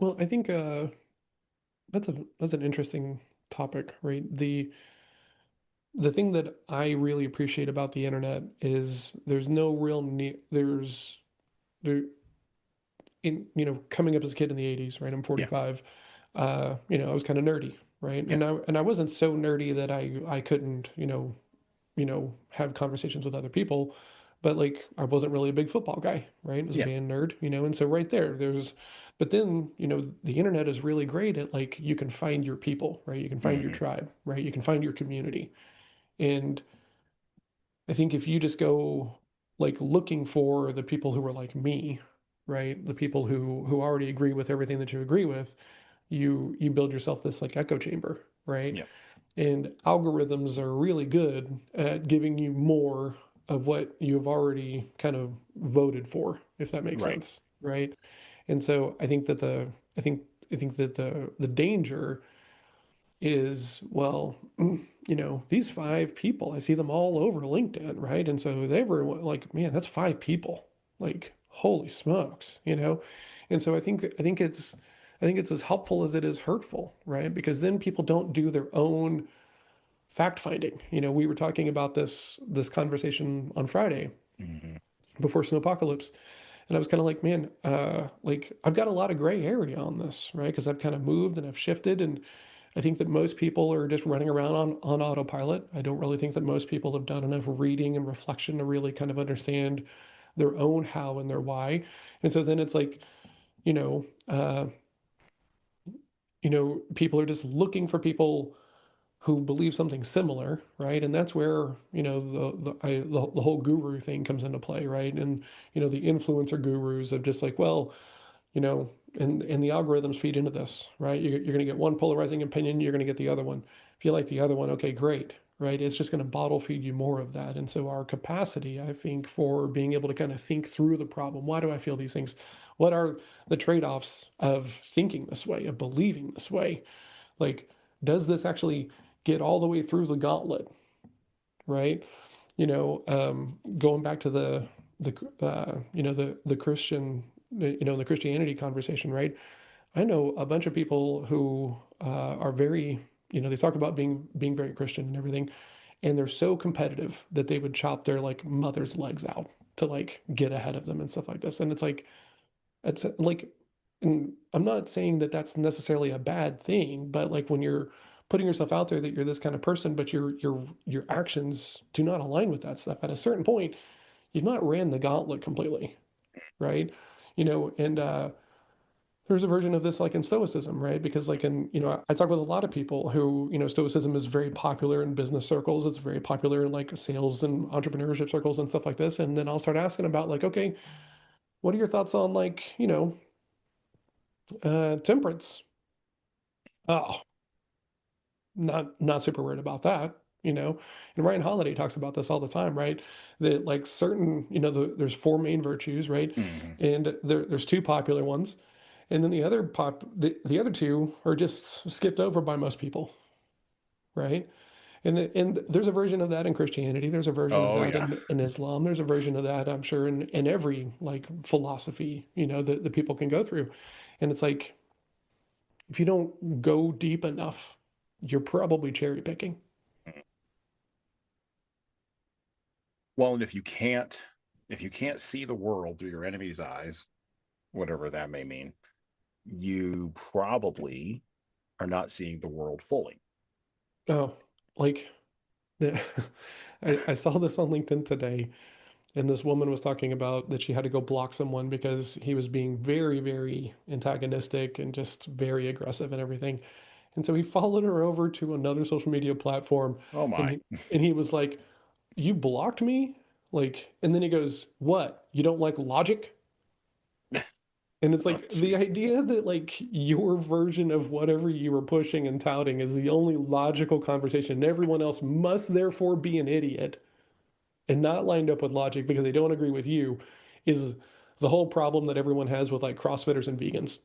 Well, I think that's an interesting topic, right? The thing that I really appreciate about the internet is there's no real need. There in, coming up as a kid in the 80s, right? I'm 45. I was kind of nerdy, right? Yeah. And I wasn't so nerdy that I couldn't, have conversations with other people, but like I wasn't really a big football guy, right? I was a Yeah. band nerd, and so right there's, but then, the internet is really great at like you can find your people, right? You can find your Hmm. tribe, right? You can find your community. And I think if you just go like looking for the people who are like me, right? The people who already agree with everything that you agree with, you build yourself this like echo chamber, right? Yeah. And algorithms are really good at giving you more of what you've already kind of voted for, if that makes Right. sense, right? And so I think I think that the danger is, well, these 5 people, I see them all over LinkedIn, right? And so they were like, man, that's 5 people. Like, holy smokes. And so I think it's as helpful as it is hurtful, right? Because then people don't do their own fact finding. We were talking about this conversation on Friday Hmm. before Snowpocalypse, and I was kind of like, man, like I've got a lot of gray area on this, right? Because I've kind of moved and I've shifted, and I think that most people are just running around on autopilot. I don't really think that most people have done enough reading and reflection to really kind of understand their own how and their why. And so then it's like, you know, uh, people are just looking for people who believe something similar, right? And that's where the whole guru thing comes into play, right? And the influencer gurus of just like, well, you know, and the algorithms feed into this, right? You're going to get one polarizing opinion, you're going to get the other one. If you like the other one, okay, great, right? It's just going to bottle feed you more of that. And so our capacity, I think, for being able to kind of think through the problem, why do I feel these things? What are the trade-offs of thinking this way, of believing this way? Like, does this actually get all the way through the gauntlet, right? Going back to the Christian, the Christianity conversation, right? I know a bunch of people who are very, they talk about being very Christian and everything, and they're so competitive that they would chop their like mother's legs out to like get ahead of them and stuff like this. And it's like, and I'm not saying that that's necessarily a bad thing, but like when you're putting yourself out there that you're this kind of person, but your actions do not align with that stuff. At a certain point, you've not ran the gauntlet completely, right? And there's a version of this like in Stoicism, right? Because like I talk with a lot of people who, Stoicism is very popular in business circles. It's very popular in like sales and entrepreneurship circles and stuff like this. And then I'll start asking about like, okay, what are your thoughts on like, temperance? Oh, not super worried about that, And Ryan Holiday talks about this all the time, right? That like certain, there's 4 main virtues, right? Hmm. And there's 2 popular ones, and then the other 2 are just skipped over by most people, right? And there's a version of that in Christianity. There's a version of Oh that yeah. in Islam. There's a version of that, I'm sure, in every like philosophy, that the people can go through. And it's like if you don't go deep enough, you're probably cherry picking. Well, and if you can't see the world through your enemy's eyes, whatever that may mean, you probably are not seeing the world fully. Oh, like the, I saw this on LinkedIn today, and this woman was talking about that she had to go block someone because he was being very, very antagonistic and just very aggressive and everything. And so he followed her over to another social media platform, Oh and my. he was like, "You blocked me?" Like, and then he goes, "What? You don't like logic?" And it's Oh like the jeez. idea that like your version of whatever you were pushing and touting is the only logical conversation, and everyone else must therefore be an idiot and not lined up with logic because they don't agree with you, is the whole problem that everyone has with like CrossFitters and vegans.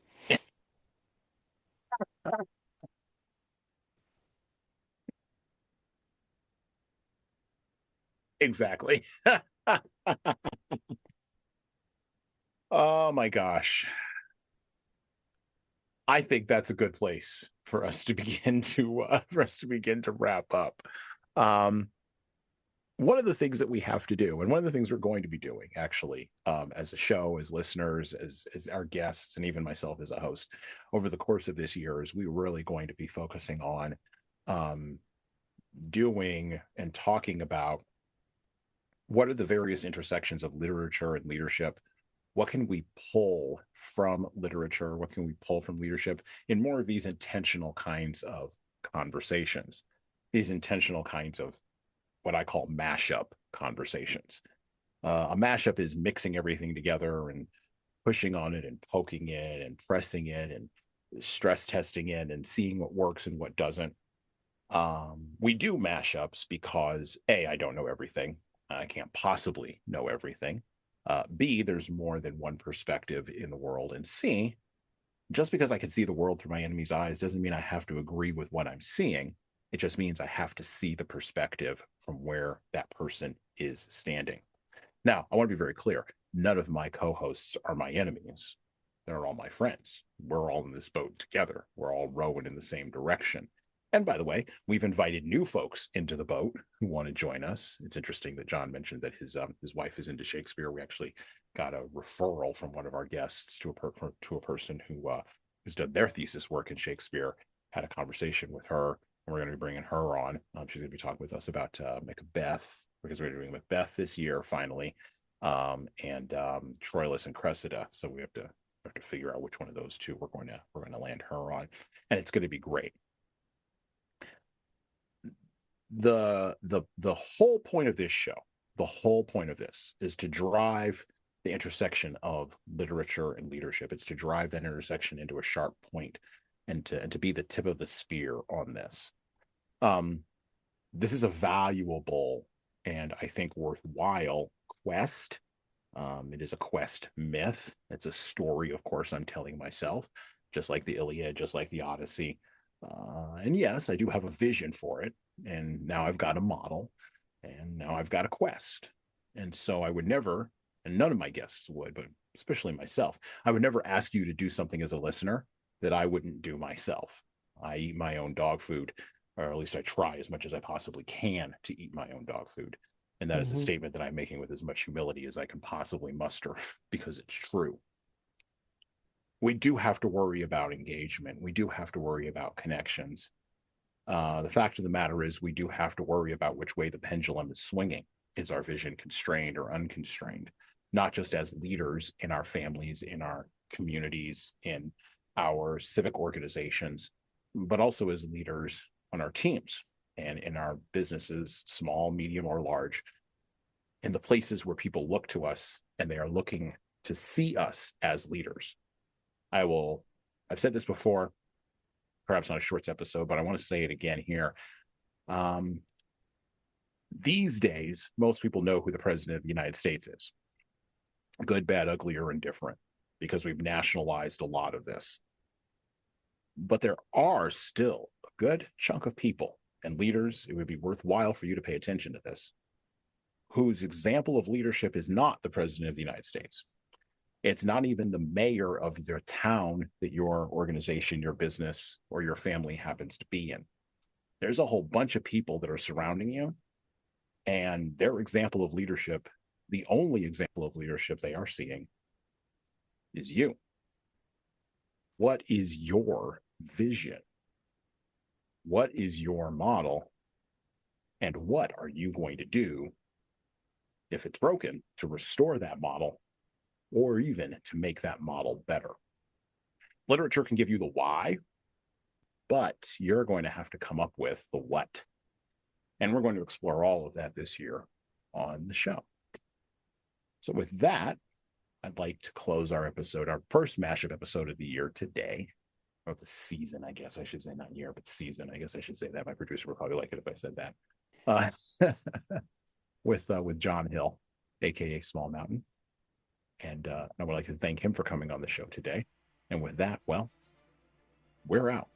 Exactly. Oh my gosh. I think that's a good place for us to begin to wrap up. Um, one of the things that we have to do, and one of the things we're going to be doing actually, as a show, as listeners, as our guests, and even myself as a host over the course of this year, is we're really going to be focusing on doing and talking about what are the various intersections of literature and leadership. What can we pull from literature? What can we pull from leadership in more of these intentional kinds of conversations, these intentional kinds of what I call mashup conversations. A mashup is mixing everything together and pushing on it and poking it and pressing it and stress testing it and seeing what works and what doesn't. We do mashups because A, I don't know everything. I can't possibly know everything. B, there's more than one perspective in the world. And C, just because I can see the world through my enemy's eyes doesn't mean I have to agree with what I'm seeing. It just means I have to see the perspective from where that person is standing. Now, I want to be very clear. None of my co-hosts are my enemies. They're all my friends. We're all in this boat together. We're all rowing in the same direction. And by the way, we've invited new folks into the boat who want to join us. It's interesting that John mentioned that his wife is into Shakespeare. We actually got a referral from one of our guests to a person who's done their thesis work in Shakespeare. Had a conversation with her. We're going to be bringing her on. She's going to be talking with us about Macbeth, because we're doing Macbeth this year finally, and Troilus and Cressida. So we have to figure out which one of those two we're going to land her on, and it's going to be great. The whole point of this show, the whole point of this is to drive the intersection of literature and leadership. It's to drive that intersection into a sharp point, and to be the tip of the spear on this. This is a valuable and I think worthwhile quest. It is a quest myth. It's a story, of course, I'm telling myself, just like the Iliad, just like the Odyssey. And yes, I do have a vision for it. And now I've got a model, and now I've got a quest. And so I would never, and none of my guests would, but especially myself, I would never ask you to do something as a listener that I wouldn't do myself. I eat my own dog food, or at least I try as much as I possibly can to eat my own dog food. And that is a statement that I'm making with as much humility as I can possibly muster, because it's true. We do have to worry about engagement. We do have to worry about connections. The fact of the matter is, we do have to worry about which way the pendulum is swinging. Is our vision constrained or unconstrained? Not just as leaders in our families, in our communities, in our civic organizations, but also as leaders on our teams and in our businesses, small, medium, or large, in the places where people look to us and they are looking to see us as leaders. I've said this before, perhaps on a shorts episode, but I want to say it again here. These days, most people know who the president of the United States is. Good, bad, ugly, or indifferent, because we've nationalized a lot of this. But there are still a good chunk of people and leaders, it would be worthwhile for you to pay attention to this, whose example of leadership is not the president of the United States. It's not even the mayor of the town that your organization, your business, or your family happens to be in. There's a whole bunch of people that are surrounding you, and their example of leadership, the only example of leadership they are seeing, is you. What is your vision? What is your model? And what are you going to do, if it's broken, to restore that model, or even to make that model better? Literature can give you the why, but you're going to have to come up with the what. And we're going to explore all of that this year on the show. So with that, I'd like to close our episode, our first mashup episode of the year today, or the season, I guess I should say, not year, but season. I guess I should say that. My producer would probably like it if I said that. With John Hill, aka Small Mountain. And I would like to thank him for coming on the show today. And with that, well, we're out.